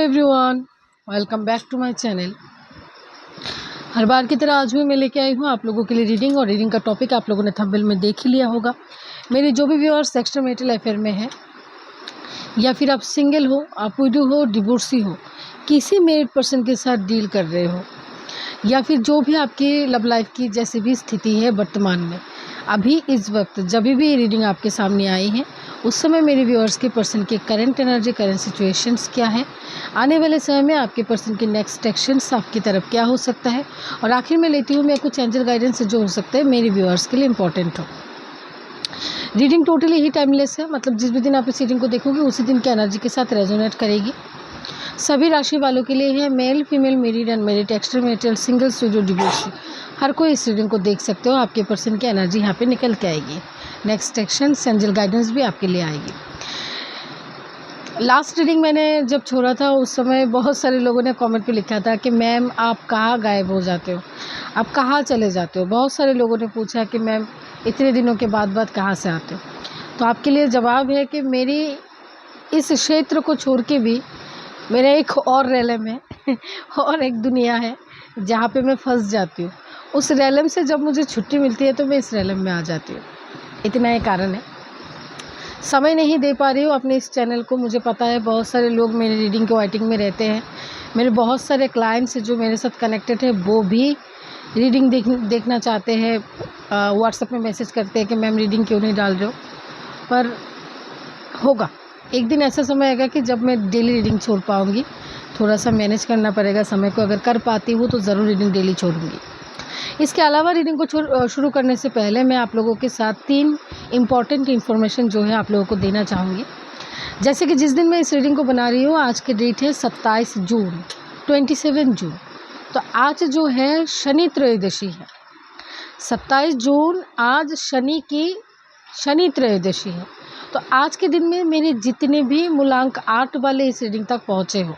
Everyone, welcome back to my channel. हर बार की तरह आज भी मैं लेके आई हूँ आप लोगों के लिए रीडिंग। और रीडिंग का टॉपिक आप लोगों ने थंबनेल में देख ही लिया होगा। मेरे जो भी व्यूअर्स एक्स्ट्रा मैरिटल अफेयर में है, या फिर आप सिंगल हो, आप विडो हो, डिवोर्सी हो, किसी मैरिड पर्सन के साथ डील कर रहे हो, या फिर जो भी आपकी लव लाइफ की जैसी भी स्थिति है वर्तमान में, अभी इस वक्त जब भी रीडिंग आपके सामने आई है, उस समय मेरे व्यूअर्स के पर्सन के करंट एनर्जी, करंट सिचुएशंस क्या है, आने वाले समय में आपके पर्सन के नेक्स्ट एक्शंस आपकी तरफ क्या हो सकता है, और आखिर में लेती हूँ मैं कुछ एंजल गाइडेंस जो हो सकता है मेरे व्यूअर्स के लिए इंपॉर्टेंट हो। रीडिंग टोटली ही टाइमलेस है, मतलब जिस भी दिन आप इस रीडिंग को देखोगे उसी दिन की एनर्जी के साथ रेजोनेट करेगी। सभी राशि वालों के लिए है, male, female, married, unmarried, extra marital, single, studio, divorce, हर कोई इस रीडिंग को देख सकते हो। आपके पर्सन की एनर्जी यहाँ पे निकल के आएगी। नेक्स्ट एक्शन एंजल गाइडेंस भी आपके लिए आएगी। लास्ट रीडिंग मैंने जब छोड़ा था उस समय बहुत सारे लोगों ने कमेंट पे लिखा था कि मैम आप कहाँ गायब हो जाते हो, आप कहाँ चले जाते हो। बहुत सारे लोगों ने पूछा कि मैम इतने दिनों के बाद कहाँ से आते हो। तो आपके लिए जवाब है कि मेरी इस क्षेत्र को छोड़ के भी मेरा एक और रैलम है और एक दुनिया है जहाँ पे मैं फंस जाती हूँ। उस रैलम से जब मुझे छुट्टी मिलती है तो मैं इस रैलम में आ जाती हूँ। इतना ही कारण है, समय नहीं दे पा रही हूँ अपने इस चैनल को। मुझे पता है बहुत सारे लोग मेरी रीडिंग के वेटिंग में रहते हैं। मेरे बहुत सारे क्लाइंट्स जो मेरे साथ कनेक्टेड है वो भी रीडिंग देखना चाहते हैं। व्हाट्सएप में मैसेज करते हैं कि मैम रीडिंग क्यों नहीं डाल रहे हो। पर होगा, एक दिन ऐसा समय आएगा कि जब मैं डेली रीडिंग छोड़ पाऊँगी। थोड़ा सा मैनेज करना पड़ेगा समय को। अगर कर पाती हूँ तो ज़रूर रीडिंग डेली छोड़ूंगी। इसके अलावा रीडिंग को शुरू करने से पहले मैं आप लोगों के साथ 3 इम्पॉर्टेंट इन्फॉर्मेशन जो है आप लोगों को देना चाहूँगी। जैसे कि जिस दिन मैं इस रीडिंग को बना रही हूँ, आज की डेट है 27 जून 27 जून। तो आज जो है शनि त्रयोदशी है। 27 जून आज शनि त्रयोदशी है। तो आज के दिन में मेरे जितने भी मूलांक 8 वाले इस रीडिंग तक पहुँचे हो,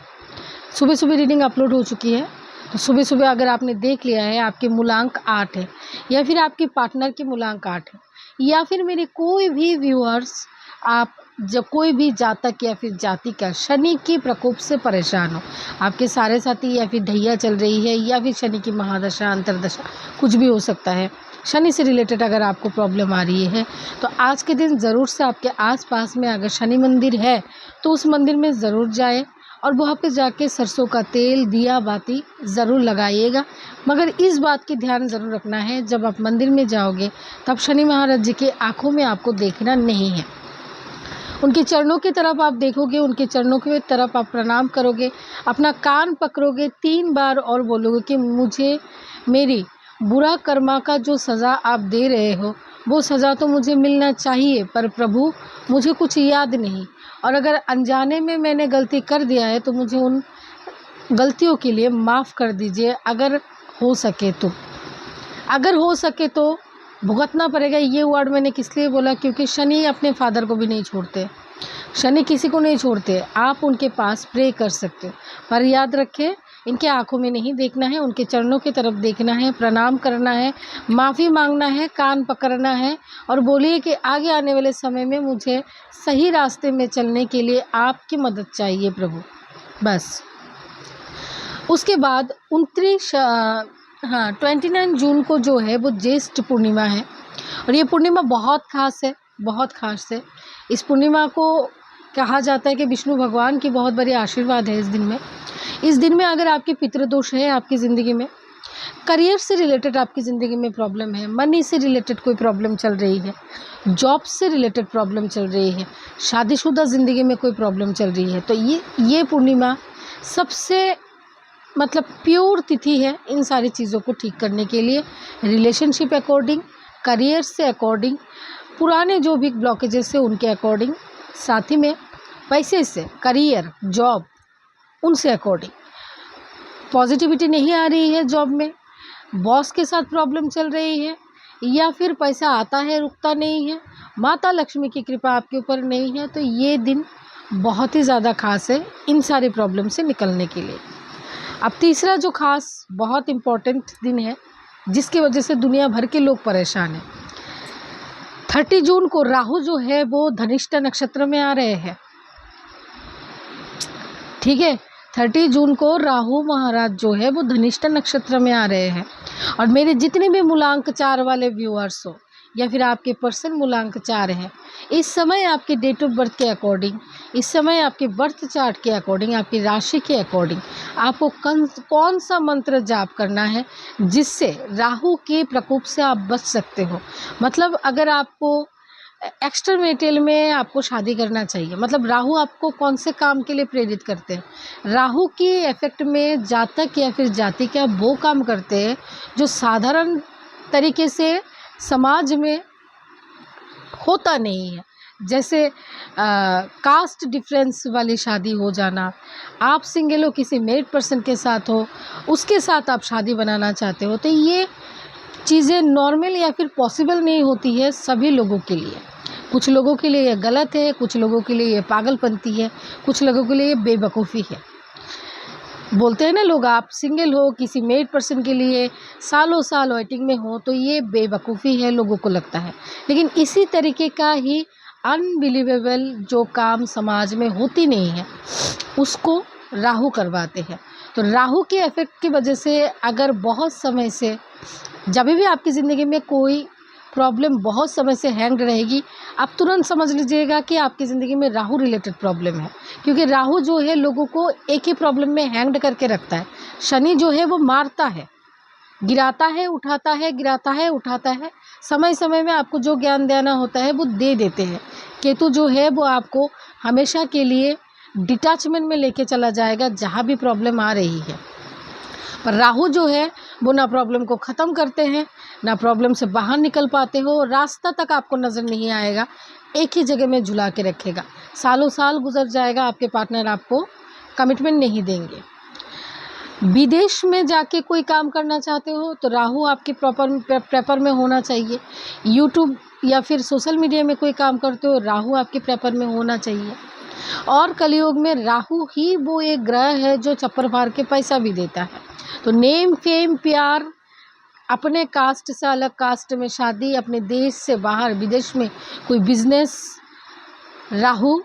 सुबह सुबह रीडिंग अपलोड हो चुकी है। तो सुबह सुबह अगर आपने देख लिया है, आपके मूलांक 8 है, या फिर आपके पार्टनर के मूलांक 8 है, या फिर मेरे कोई भी व्यूअर्स, आप जब कोई भी जातक या फिर जाति का शनि के प्रकोप से परेशान हो, आपके सारे साथी या फिर ढैया चल रही है, या फिर शनि की महादशा, अंतरदशा, कुछ भी हो सकता है, शनि से रिलेटेड अगर आपको प्रॉब्लम आ रही है, तो आज के दिन ज़रूर से आपके आसपास में अगर शनि मंदिर है तो उस मंदिर में ज़रूर जाए और वहाँ पे जाके सरसों का तेल, दिया बाती ज़रूर लगाइएगा। मगर इस बात की ध्यान ज़रूर रखना है, जब आप मंदिर में जाओगे तब शनि महाराज जी की आँखों में आपको देखना नहीं है। उनके चरणों की तरफ आप देखोगे, उनके चरणों की तरफ आप प्रणाम करोगे, अपना कान पकड़ोगे 3 बार और बोलोगे कि मुझे मेरी बुरा कर्मा का जो सज़ा आप दे रहे हो वो सज़ा तो मुझे मिलना चाहिए, पर प्रभु मुझे कुछ याद नहीं, और अगर अनजाने में मैंने गलती कर दिया है तो मुझे उन गलतियों के लिए माफ़ कर दीजिए। अगर हो सके तो भुगतना पड़ेगा। ये वर्ड मैंने किस लिए बोला, क्योंकि शनि अपने फादर को भी नहीं छोड़ते, शनि किसी को नहीं छोड़ते। आप उनके पास प्रे कर सकते हो, पर याद रखें इनके आंखों में नहीं देखना है, उनके चरणों की तरफ देखना है, प्रणाम करना है, माफ़ी मांगना है, कान पकड़ना है और बोलिए कि आगे आने वाले समय में मुझे सही रास्ते में चलने के लिए आपकी मदद चाहिए प्रभु। बस उसके बाद 29 जून को जो है वो ज्येष्ठ पूर्णिमा है, और ये पूर्णिमा बहुत ख़ास है, बहुत ख़ास है। इस पूर्णिमा को कहा जाता है कि विष्णु भगवान की बहुत बड़ी आशीर्वाद है इस दिन में। इस दिन में अगर आपके पितृदोष है आपकी ज़िंदगी में, करियर से रिलेटेड आपकी ज़िंदगी में प्रॉब्लम है, मनी से रिलेटेड कोई प्रॉब्लम चल रही है, जॉब से रिलेटेड प्रॉब्लम चल रही है, शादीशुदा ज़िंदगी में कोई प्रॉब्लम चल रही है, तो ये पूर्णिमा सबसे मतलब प्योर तिथि है इन सारी चीज़ों को ठीक करने के लिए। रिलेशनशिप अकॉर्डिंग, करियर से अकॉर्डिंग, पुराने जो भी ब्लॉकेजेस है उनके अकॉर्डिंग, साथ ही में पैसे से, करियर, जॉब, उनसे अकॉर्डिंग। पॉजिटिविटी नहीं आ रही है जॉब में, बॉस के साथ प्रॉब्लम चल रही है, या फिर पैसा आता है रुकता नहीं है, माता लक्ष्मी की कृपा आपके ऊपर नहीं है, तो ये दिन बहुत ही ज़्यादा खास है इन सारे प्रॉब्लम से निकलने के लिए। अब तीसरा जो खास बहुत इम्पोर्टेंट दिन है जिसकी वजह से दुनिया भर के लोग परेशान हैं, 30 जून को राहु जो है वो धनिष्ठा नक्षत्र में आ रहे हैं। ठीक है, 30 जून को राहु महाराज जो है वो धनिष्ठा नक्षत्र में आ रहे हैं। और मेरे जितने भी मूलांक 4 वाले व्यूअर्स हो या फिर आपके पर्सन मूलांक 4 है, इस समय आपके डेट ऑफ बर्थ के अकॉर्डिंग, इस समय आपके बर्थ चार्ट के अकॉर्डिंग, आपकी राशि के अकॉर्डिंग आपको कौन सा मंत्र जाप करना है जिससे राहु के प्रकोप से आप बच सकते हो। मतलब अगर आपको एक्स्ट्रा मेटेरियल में आपको शादी करना चाहिए, मतलब राहु आपको कौन से काम के लिए प्रेरित करते हैं, राहु की इफेक्ट में जातक या फिर जातिका वो काम करते हैं जो साधारण तरीके से समाज में होता नहीं है। जैसे कास्ट डिफरेंस वाली शादी हो जाना, आप सिंगल हो, किसी मैरिड पर्सन के साथ हो, उसके साथ आप शादी बनाना चाहते हो, तो ये चीज़ें नॉर्मल या फिर पॉसिबल नहीं होती है सभी लोगों के लिए। कुछ लोगों के लिए ये गलत है, कुछ लोगों के लिए ये पागलपंती है, कुछ लोगों के लिए ये बेवकूफ़ी है। बोलते हैं ना लोग, आप सिंगल हो, किसी मैरिड पर्सन के लिए सालों साल वेटिंग में हो, तो ये बेवकूफ़ी है लोगों को लगता है। लेकिन इसी तरीके का ही अनबिलीवेबल जो काम समाज में होती नहीं है उसको राहु करवाते हैं। तो राहु के इफेक्ट की वजह से अगर बहुत समय से, जब भी आपकी ज़िंदगी में कोई प्रॉब्लम बहुत समय से हैंग रहेगी, आप तुरंत समझ लीजिएगा कि आपकी ज़िंदगी में राहु रिलेटेड प्रॉब्लम है। क्योंकि राहु जो है लोगों को एक ही प्रॉब्लम में हैंग्ड करके रखता है। शनि जो है वो मारता है, गिराता है, उठाता है, गिराता है, उठाता है। समय समय में आपको जो ज्ञान देना होता है वो दे देते हैं। केतु जो है वो आपको हमेशा के लिए डिटैचमेंट में लेके चला जाएगा जहाँ भी प्रॉब्लम आ रही है। पर राहु जो है वो ना प्रॉब्लम को ख़त्म करते हैं, ना प्रॉब्लम से बाहर निकल पाते हो, रास्ता तक आपको नज़र नहीं आएगा, एक ही जगह में झुला के रखेगा। सालों साल गुजर जाएगा, आपके पार्टनर आपको कमिटमेंट नहीं देंगे। विदेश में जाके कोई काम करना चाहते हो तो राहु आपके प्रेपर में होना चाहिए। यूट्यूब या फिर सोशल मीडिया में कोई काम करते हो, राहु आपके प्रेपर में होना चाहिए। और कलयुग में राहु ही वो एक ग्रह है जो चप्पर फाड़ के पैसा भी देता है। तो नेम फेम प्यार, अपने कास्ट से अलग कास्ट में शादी, अपने देश से बाहर विदेश में कोई बिजनेस, राहु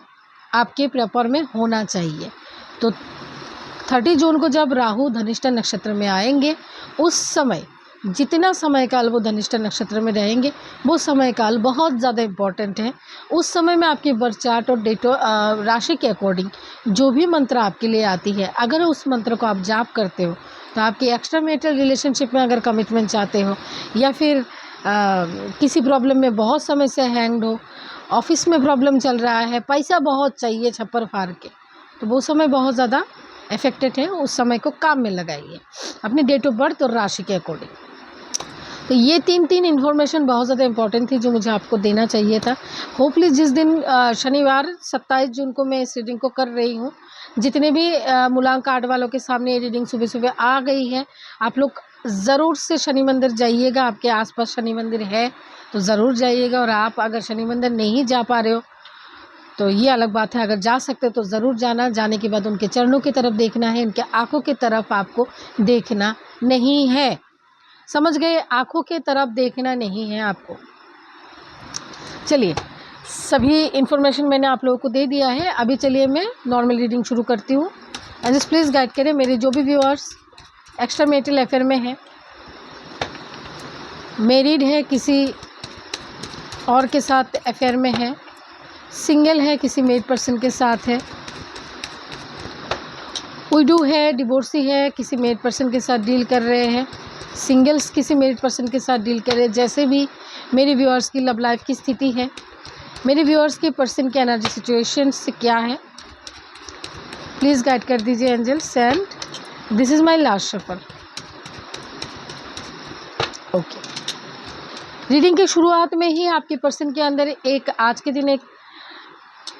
आपके प्रॉपर में होना चाहिए। तो 30 जून को जब राहु धनिष्ठा नक्षत्र में आएंगे, उस समय जितना समय काल वो धनिष्ठा नक्षत्र में रहेंगे वो समय काल बहुत ज़्यादा इम्पॉर्टेंट है। उस समय में आपकी बर्थ चार्ट और डेट राशि के अकॉर्डिंग जो भी मंत्र आपके लिए आती है, अगर उस मंत्र को आप जाप करते हो तो आपकी एक्स्ट्रा मैरिटल रिलेशनशिप में अगर कमिटमेंट चाहते हो या फिर किसी प्रॉब्लम में बहुत समय से हैंग्ड हो, ऑफिस में प्रॉब्लम चल रहा है, पैसा बहुत चाहिए छप्पर फाड़ के, तो वो समय बहुत ज़्यादा इफेक्टेड है। उस समय को काम में लगाइए अपनी डेट ऑफ बर्थ और राशि के अकॉर्डिंग। तो ये तीन इन्फॉर्मेशन बहुत ज़्यादा इंपॉर्टेंट थी जो मुझे आपको देना चाहिए था। होपफुली जिस दिन शनिवार 27 जून को मैं इस रीडिंग को कर रही हूँ, जितने भी मूलांक कार्ड वालों के सामने ये रीडिंग सुबह सुबह आ गई है, आप लोग ज़रूर से शनि मंदिर जाइएगा। आपके आसपास शनि मंदिर है तो ज़रूर जाइएगा। और आप अगर शनि मंदिर नहीं जा पा रहे हो तो ये अलग बात है, अगर जा सकते हो तो ज़रूर जाना। जाने के बाद उनके चरणों की तरफ देखना है, इनके आँखों की तरफ आपको देखना नहीं है। समझ गए? आँखों की तरफ देखना नहीं है आपको। चलिए, सभी इन्फॉर्मेशन मैंने आप लोगों को दे दिया है। अभी चलिए मैं नॉर्मल रीडिंग शुरू करती हूँ। एंड प्लीज़ गाइड करें मेरे जो भी व्यूअर्स एक्स्ट्रा मैरिटल अफेयर में है, मैरिड है, किसी और के साथ अफेयर में है, सिंगल है, किसी मैरिड पर्सन के साथ है, विडो है, डिवोर्सी है, किसी मैरिड पर्सन के साथ डील कर रहे हैं, सिंगल्स किसी मैरिड पर्सन के साथ डील कर रहे हैं, जैसे भी मेरे व्यूअर्स की लव लाइफ की स्थिति है, मेरे व्यूअर्स के पर्सन की एनर्जी सिचुएशन से क्या है, प्लीज़ गाइड कर दीजिए angels. And this is my last shuffle. Okay, reading की शुरुआत में ही आपके पर्सन के अंदर एक आज के दिन एक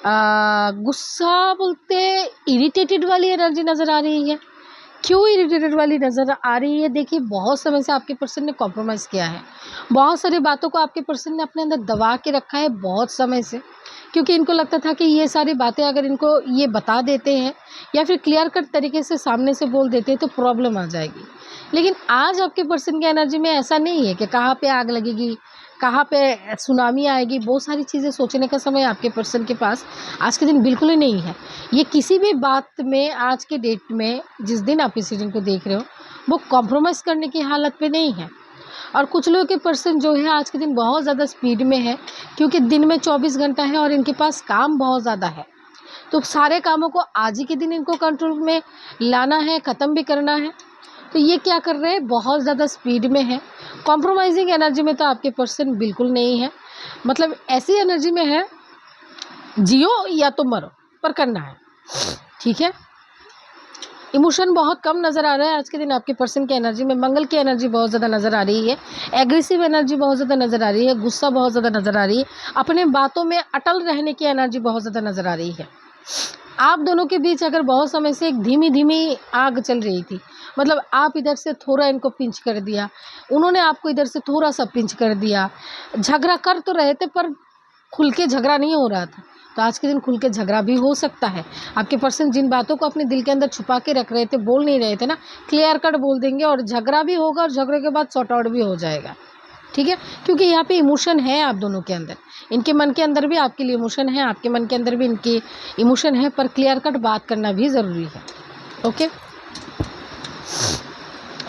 गुस्सा बोलते इरिटेटेड वाली एनर्जी नज़र आ रही है। क्यों इरिटेटेड वाली नज़र आ रही है? देखिए, बहुत समय से आपके पर्सन ने कॉम्प्रोमाइज़ किया है, बहुत सारी बातों को आपके पर्सन ने अपने अंदर दबा के रखा है बहुत समय से, क्योंकि इनको लगता था कि ये सारी बातें अगर इनको ये बता देते हैं या फिर क्लियर कट तरीके से सामने से बोल देते हैं तो प्रॉब्लम आ जाएगी। लेकिन आज आपके पर्सन की एनर्जी में ऐसा नहीं है कि कहाँ पे आग लगेगी, कहाँ पे सुनामी आएगी, बहुत सारी चीज़ें सोचने का समय आपके पर्सन के पास आज के दिन बिल्कुल ही नहीं है। ये किसी भी बात में आज के डेट में जिस दिन आप इस रीडिंग को देख रहे हो वो कॉम्प्रोमाइज़ करने की हालत पे नहीं है। और कुछ लोगों के पर्सन जो है आज के दिन बहुत ज़्यादा स्पीड में है, क्योंकि दिन में 24 घंटा है और इनके पास काम बहुत ज़्यादा है, तो सारे कामों को आज ही के दिन इनको कंट्रोल में लाना है, ख़त्म भी करना है। तो ये क्या कर रहे हैं, बहुत ज़्यादा स्पीड में है। कॉम्प्रोमाइजिंग एनर्जी में तो आपके पर्सन बिल्कुल नहीं है, मतलब ऐसी एनर्जी में है जियो या तो मरो, पर करना है, ठीक है। इमोशन बहुत कम नज़र आ रहा है आज के दिन आपके पर्सन की एनर्जी में। मंगल की एनर्जी बहुत ज़्यादा नज़र आ रही है, एग्रेसिव एनर्जी बहुत ज़्यादा नज़र आ रही है, गुस्सा बहुत ज़्यादा नज़र आ रही है, अपने बातों में अटल रहने की एनर्जी बहुत ज़्यादा नज़र आ रही है। आप दोनों के बीच अगर बहुत समय से एक धीमी धीमी आग चल रही थी, मतलब आप इधर से थोड़ा इनको पिंच कर दिया, उन्होंने आपको इधर से थोड़ा सा पिंच कर दिया, झगड़ा कर तो रहे थे पर खुल के झगड़ा नहीं हो रहा था, तो आज के दिन खुल के झगड़ा भी हो सकता है। आपके पर्सन जिन बातों को अपने दिल के अंदर छुपा के रख रहे थे, बोल नहीं रहे थे ना, क्लियर कट बोल देंगे और झगड़ा भी होगा और झगड़े के बाद सॉर्ट आउट भी हो जाएगा, ठीक है। क्योंकि यहाँ पे इमोशन है आप दोनों के अंदर, इनके मन के अंदर भी आपके लिए इमोशन है, आपके मन के अंदर भी इनके इमोशन है, पर क्लियर कट बात करना भी ज़रूरी है। ओके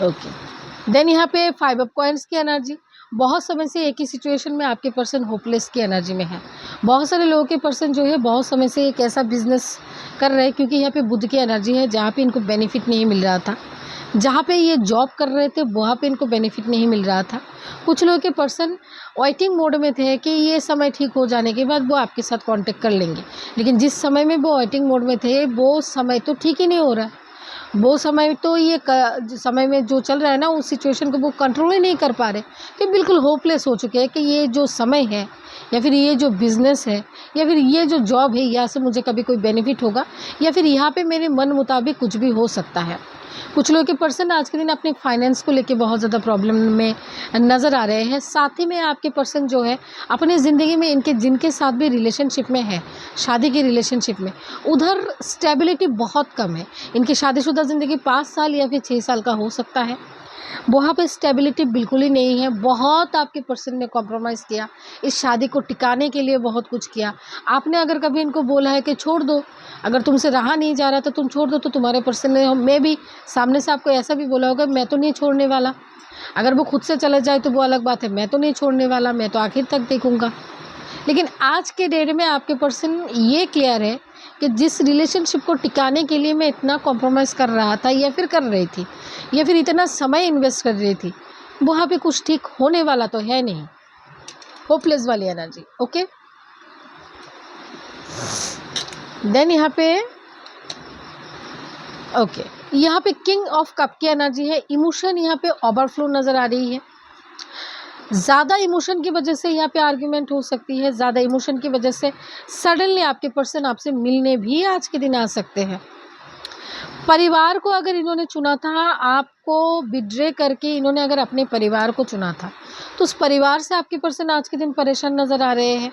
ओके देन यहाँ पे 5 ऑफ कॉइन्स की एनर्जी। बहुत समय से एक ही सिचुएशन में आपके पर्सन होपलेस की एनर्जी में है। बहुत सारे लोगों के पर्सन जो है बहुत समय से एक ऐसा बिजनेस कर रहे हैं, क्योंकि यहाँ पे बुध की एनर्जी है, जहाँ पे इनको बेनिफिट नहीं मिल रहा था, जहाँ पे ये जॉब कर रहे थे वहाँ पे इनको बेनिफिट नहीं मिल रहा था। कुछ लोगों के पर्सन वेटिंग मोड में थे कि ये समय ठीक हो जाने के बाद वो आपके साथ कांटेक्ट कर लेंगे, लेकिन जिस समय में वो वेटिंग मोड में थे वो समय तो ठीक ही नहीं हो रहा है। वो समय तो ये समय में जो चल रहा है ना, उस सिचुएशन को वो कंट्रोल ही नहीं कर पा रहे, कि बिल्कुल होपलेस हो चुके हैं कि ये जो समय है या फिर ये जो बिज़नेस है या फिर ये जो जॉब है, यहाँ से मुझे कभी कोई बेनिफिट होगा या फिर यहाँ पे मेरे मन मुताबिक कुछ भी हो सकता है। कुछ लोगों के पर्सन आज के दिन अपने फाइनेंस को लेके बहुत ज़्यादा प्रॉब्लम में नज़र आ रहे हैं। साथ ही में आपके पर्सन जो है अपनी ज़िंदगी में इनके जिनके साथ भी रिलेशनशिप में है, शादी के रिलेशनशिप में, उधर स्टेबिलिटी बहुत कम है। इनकी शादीशुदा ज़िंदगी 5 साल या फिर 6 साल का हो सकता है, वहाँ पे स्टेबिलिटी बिल्कुल ही नहीं है। बहुत आपके पर्सन ने कॉम्प्रोमाइज़ किया, इस शादी को टिकाने के लिए बहुत कुछ किया। आपने अगर कभी इनको बोला है कि छोड़ दो, अगर तुमसे रहा नहीं जा रहा तो तुम छोड़ दो, तो तुम्हारे पर्सन ने, मैं भी सामने से आपको ऐसा भी बोला होगा, मैं तो नहीं छोड़ने वाला। अगर वो खुद से चला जाए तो वो अलग बात है, मैं तो नहीं छोड़ने वाला, मैं तो आखिर तक देखूंगा। लेकिन आज के डेट में आपके पर्सन ये क्लियर है कि जिस रिलेशनशिप को टिकाने के लिए मैं इतना कॉम्प्रोमाइज़ कर रहा था या फिर कर रही थी या फिर इतना समय इन्वेस्ट कर रही थी, वहाँ पे कुछ ठीक होने वाला तो है नहीं। होपलेस वाली एनर्जी। ओके देन यहाँ पे यहाँ पे किंग ऑफ कप की एनर्जी है। इमोशन यहाँ पे ओवरफ्लो नज़र आ रही है। ज़्यादा इमोशन की वजह से यहाँ पे आर्ग्यूमेंट हो सकती है, ज़्यादा इमोशन की वजह से सडनली आपके पर्सन आपसे मिलने भी आज के दिन आ सकते हैं। परिवार को अगर इन्होंने चुना था, आपको विड्रे करके इन्होंने अगर अपने परिवार को चुना था, तो उस परिवार से आपके पर्सन आज के दिन परेशान नज़र आ रहे हैं।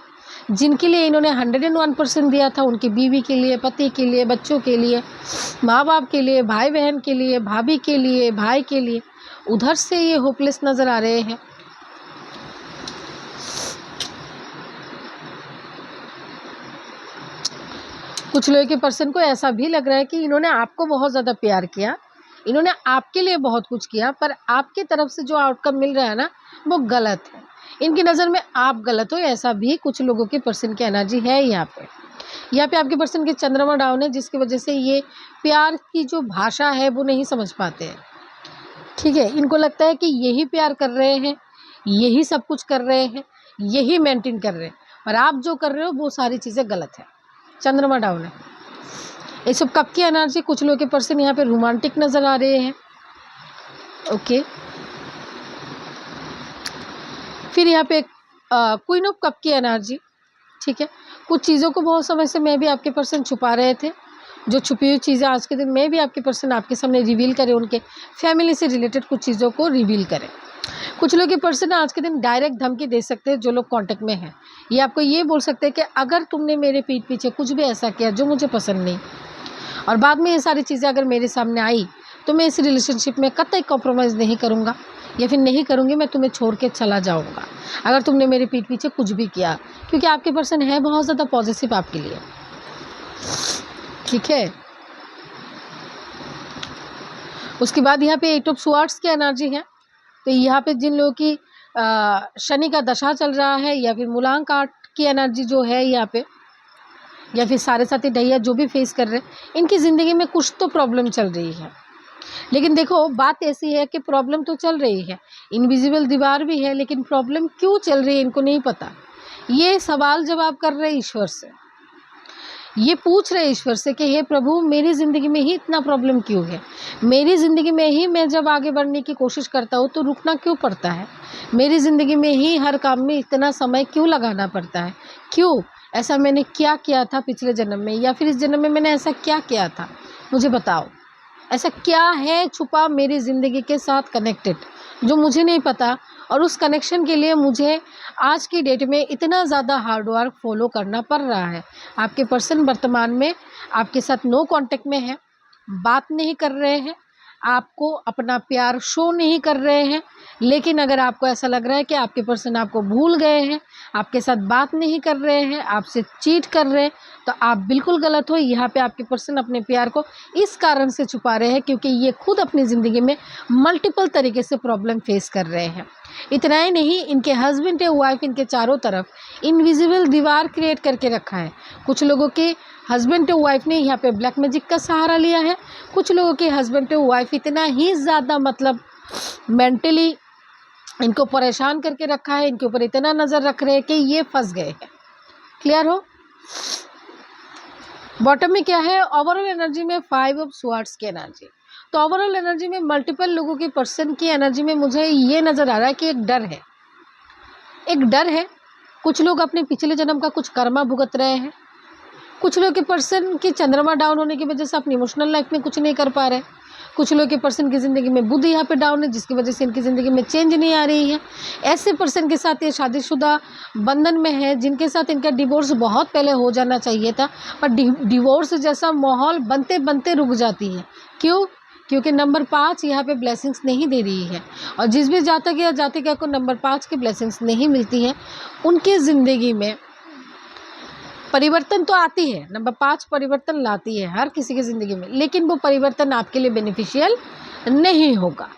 जिनके लिए इन्होंने 101% दिया था, उनकी बीवी के लिए, पति के लिए, बच्चों के लिए, माँ बाप के लिए, भाई बहन के लिए, भाभी के लिए, भाई के लिए, उधर से ये होपलेस नज़र आ रहे हैं। कुछ लोगों के पर्सन को ऐसा भी लग रहा है कि इन्होंने आपको बहुत ज़्यादा प्यार किया, इन्होंने आपके लिए बहुत कुछ किया, पर आपकी तरफ से जो आउटकम मिल रहा है ना, वो गलत है। इनकी नज़र में आप गलत हो, ऐसा भी कुछ लोगों के पर्सन की एनर्जी है। यहाँ पे आपके पर्सन के चंद्रमा डाउन है, जिसकी वजह से ये प्यार की जो भाषा है वो नहीं समझ पाते हैं, ठीक है। इनको लगता है कि यही प्यार कर रहे हैं, यही सब कुछ कर रहे हैं, यही मेंटेन कर रहे हैं, और आप जो कर रहे हो वो सारी चीज़ें गलत है। चंद्रमा डाउन है। ये सब कप की एनर्जी। कुछ लोगों के पर्सन यहाँ पे रोमांटिक नज़र आ रहे हैं। ओके फिर यहाँ पे क्वीन ऑफ कप की एनर्जी, ठीक है। कुछ चीज़ों को बहुत समय से मैं भी आपके पर्सन छुपा रहे थे, जो छुपी हुई चीज़ें आज के दिन मैं भी आपके पर्सन आपके सामने रिवील करें, उनके फैमिली से रिलेटेड कुछ चीज़ों को रिवील करें। कुछ लोग के पर्सन आज के दिन डायरेक्ट धमकी दे सकते हैं, जो लोग कांटेक्ट में हैं। ये आपको ये बोल सकते हैं कि अगर तुमने मेरे पीठ पीछे कुछ भी ऐसा किया जो मुझे पसंद नहीं, और बाद में ये सारी चीज़ें अगर मेरे सामने आई, तो मैं इस रिलेशनशिप में कतई कॉम्प्रोमाइज़ नहीं करूँगा। या फिर नहीं करूँगी, मैं तुम्हें छोड़ के चला जाऊँगा अगर तुमने मेरे पीठ पीछे कुछ भी किया, क्योंकि आपके पर्सन है बहुत ज़्यादा पॉजिटिव आपके लिए। ठीक है, उसके बाद यहाँ पे 8 ऑफ स्वॉर्ड्स की एनर्जी है। तो यहाँ पे जिन लोगों की शनि का दशा चल रहा है या फिर मूलांक 8 की एनर्जी जो है यहाँ पे, या फिर सारे साथी ढैया जो भी फेस कर रहे हैं, इनकी ज़िंदगी में कुछ तो प्रॉब्लम चल रही है। लेकिन देखो बात ऐसी है कि प्रॉब्लम तो चल रही है, इनविजिबल दीवार भी है, लेकिन प्रॉब्लम क्यों चल रही है इनको नहीं पता। ये सवाल जवाब कर रहे ईश्वर से, ये पूछ रहे ईश्वर से कि हे प्रभु, मेरी ज़िंदगी में ही इतना प्रॉब्लम क्यों है, मेरी ज़िंदगी में ही मैं जब आगे बढ़ने की कोशिश करता हूँ तो रुकना क्यों पड़ता है, मेरी ज़िंदगी में ही हर काम में इतना समय क्यों लगाना पड़ता है, क्यों, ऐसा मैंने क्या किया था पिछले जन्म में, या फिर इस जन्म में मैंने ऐसा क्या किया था, मुझे बताओ। ऐसा क्या है छुपा मेरी ज़िंदगी के साथ कनेक्टेड जो मुझे नहीं पता, और उस कनेक्शन के लिए मुझे आज की डेट में इतना ज़्यादा हार्ड वर्क फॉलो करना पड़ रहा है। आपके पर्सन वर्तमान में आपके साथ नो कांटेक्ट में है, बात नहीं कर रहे हैं, आपको अपना प्यार शो नहीं कर रहे हैं, लेकिन अगर आपको ऐसा लग रहा है कि आपके पर्सन आपको भूल गए हैं, आपके साथ बात नहीं कर रहे हैं, आपसे चीट कर रहे हैं, तो आप बिल्कुल गलत हो। यहाँ पे आपके पर्सन अपने प्यार को इस कारण से छुपा रहे हैं क्योंकि ये खुद अपनी ज़िंदगी में मल्टीपल तरीके से प्रॉब्लम फेस कर रहे हैं। इतना ही नहीं, इनके हस्बैंड या वाइफ इनके चारों तरफ इनविजिबल दीवार क्रिएट करके रखा है। कुछ लोगों के हस्बैंड और वाइफ ने यहाँ पे ब्लैक मैजिक का सहारा लिया है, कुछ लोगों के हस्बैंड और वाइफ इतना ही ज़्यादा मतलब मेंटली इनको परेशान करके रखा है, इनके ऊपर इतना नज़र रख रहे हैं कि ये फंस गए हैं। क्लियर हो। बॉटम में क्या है, ओवरऑल एनर्जी में 5 ऑफ स्वॉर्ड्स की एनर्जी। तो ओवरऑल एनर्जी में मल्टीपल लोगों की पर्सन की एनर्जी में मुझे ये नज़र आ रहा है कि एक डर है, एक डर है। कुछ लोग अपने पिछले जन्म का कुछ कर्मा भुगत रहे हैं, कुछ लोग के पर्सन की चंद्रमा डाउन होने की वजह से अपनी इमोशनल लाइफ में कुछ नहीं कर पा रहे, कुछ लोग के पर्सन की ज़िंदगी में बुध यहाँ पे डाउन है जिसकी वजह से इनकी ज़िंदगी में चेंज नहीं आ रही है। ऐसे पर्सन के साथ ये शादीशुदा बंधन में है जिनके साथ इनका डिवोर्स बहुत पहले हो जाना चाहिए था, पर डिवोर्स जैसा माहौल बनते बनते रुक जाती है। क्यों? क्योंकि नंबर 5 यहाँ पे ब्लेसिंग्स नहीं दे रही है, और जिस भी जातक या जातिका को नंबर 5 की ब्लेसिंग्स नहीं मिलती है उनकी ज़िंदगी में परिवर्तन तो आती है, नंबर 5 परिवर्तन लाती है हर किसी की ज़िंदगी में, लेकिन वो परिवर्तन आपके लिए बेनिफिशियल नहीं होगा।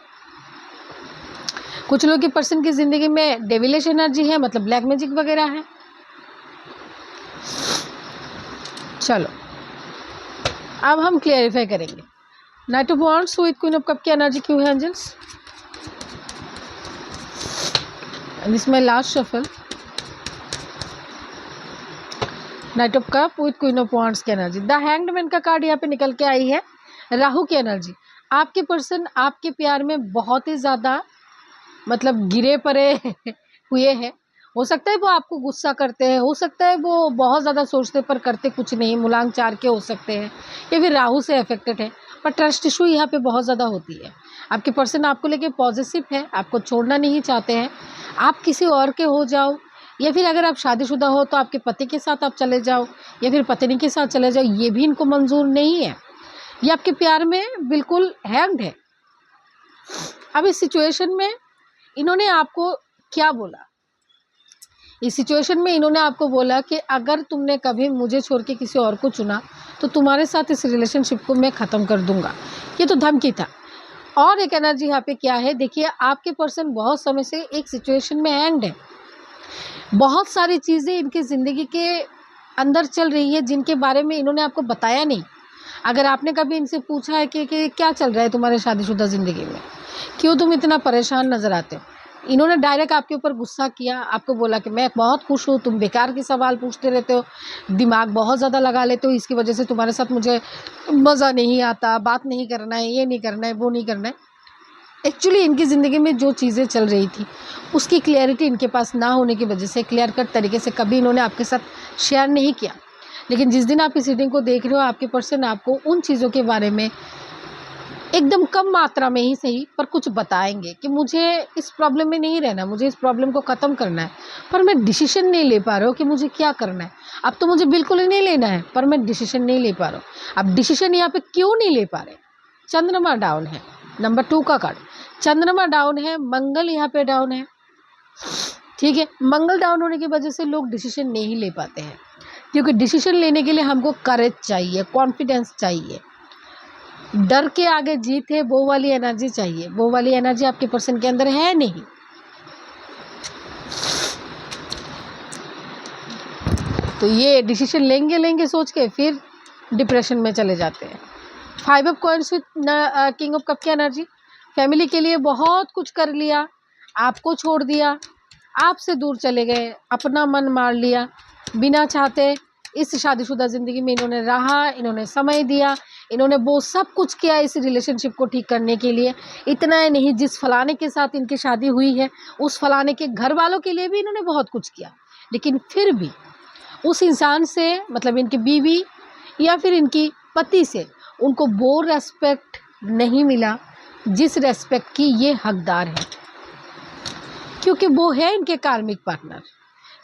कुछ लोग के पर्सन की ज़िंदगी में डेविलिश एनर्जी है, मतलब ब्लैक मैजिक वगैरह है। चलो अब हम क्लियरिफाई करेंगे। Knight of wands with queen of cup की एनर्जी क्यों है angels, this my last shuffle. Knight of cup with queen of wands की एनर्जी। द हैंग्ड मैन का कार्ड यहाँ पे निकल के आई है, राहु की एनर्जी। आपके पर्सन आपके प्यार में बहुत ही ज़्यादा मतलब गिरे पड़े हुए हैं। हो सकता है वो आपको गुस्सा करते हैं, हो सकता है वो बहुत ज़्यादा सोचते पर करते कुछ नहीं, मूलांक 4 के हो सकते हैं, या फिर राहु से अफेक्टेड है, पर ट्रस्ट इशू यहाँ पे बहुत ज़्यादा होती है। आपके पर्सन आपको लेके पॉजिटिव है, आपको छोड़ना नहीं चाहते हैं, आप किसी और के हो जाओ, या फिर अगर आप शादीशुदा हो तो आपके पति के साथ आप चले जाओ या फिर पत्नी के साथ चले जाओ, ये भी इनको मंजूर नहीं है। ये आपके प्यार में बिल्कुल हैंग्ड है। अब इस सिचुएशन में इन्होंने आपको क्या बोला, इस सिचुएशन में इन्होंने आपको बोला कि अगर तुमने कभी मुझे छोड़ के किसी और को चुना तो तुम्हारे साथ इस रिलेशनशिप को मैं ख़त्म कर दूंगा। ये तो धमकी था। और एक एनर्जी यहाँ पे क्या है, देखिए आपके पर्सन बहुत समय से एक सिचुएशन में हैंग्ड है। बहुत सारी चीज़ें इनकी ज़िंदगी के अंदर चल रही है जिनके बारे में इन्होंने आपको बताया नहीं। अगर आपने कभी इनसे पूछा है कि क्या चल रहा है तुम्हारे शादीशुदा ज़िंदगी में, क्यों तुम इतना परेशान नज़र आते हो, इन्होंने डायरेक्ट आपके ऊपर गुस्सा किया, आपको बोला कि मैं बहुत खुश हूँ, तुम बेकार के सवाल पूछते रहते हो, दिमाग बहुत ज़्यादा लगा लेते हो, इसकी वजह से तुम्हारे साथ मुझे मज़ा नहीं आता, बात नहीं करना है, ये नहीं करना है, वो नहीं करना है। एक्चुअली इनकी ज़िंदगी में जो चीज़ें चल रही थी उसकी क्लैरिटी इनके पास ना होने की वजह से क्लियर कट तरीके से कभी इन्होंने आपके साथ शेयर नहीं किया। लेकिन जिस दिन आप इस रीडिंग को देख रहे हो, आपके पर्सन आपको उन चीज़ों के बारे में एकदम कम मात्रा में ही सही पर कुछ बताएंगे कि मुझे इस प्रॉब्लम में नहीं रहना, मुझे इस प्रॉब्लम को ख़त्म करना है, पर मैं डिसीजन नहीं ले पा रहा हूँ कि मुझे क्या करना है। अब तो मुझे बिल्कुल ही नहीं लेना है, पर मैं डिसीजन नहीं ले पा रहा हूँ। अब डिसीजन यहाँ पे क्यों नहीं ले पा रहे, चंद्रमा डाउन है, नंबर 2 का कार्ड। चंद्रमा डाउन है, मंगल यहाँ पे डाउन है, ठीक है। मंगल डाउन होने की वजह से लोग डिसीजन नहीं ले पाते हैं, क्योंकि डिसीजन लेने के लिए हमको करेज चाहिए, कॉन्फिडेंस चाहिए, डर के आगे जीत है, वो वाली एनर्जी चाहिए। वो वाली एनर्जी आपके पर्सन के अंदर है नहीं। तो ये डिसीजन लेंगे सोच के फिर डिप्रेशन में चले जाते हैं। 5 of coins with king of cup की एनर्जी, फैमिली के लिए बहुत कुछ कर लिया, आपको छोड़ दिया, आपसे दूर चले गए, अपना मन मार लिया, बिना चाहते इस शादीशुदा ज़िंदगी में इन्होंने रहा, इन्होंने समय दिया, इन्होंने वो सब कुछ किया इस रिलेशनशिप को ठीक करने के लिए। इतना ही नहीं, जिस फलाने के साथ इनकी शादी हुई है उस फलाने के घर वालों के लिए भी इन्होंने बहुत कुछ किया, लेकिन फिर भी उस इंसान से, मतलब इनकी बीवी या फिर इनकी पति से, उनको वो रेस्पेक्ट नहीं मिला जिस रेस्पेक्ट की ये हकदार है, क्योंकि वो है इनके कार्मिक पार्टनर।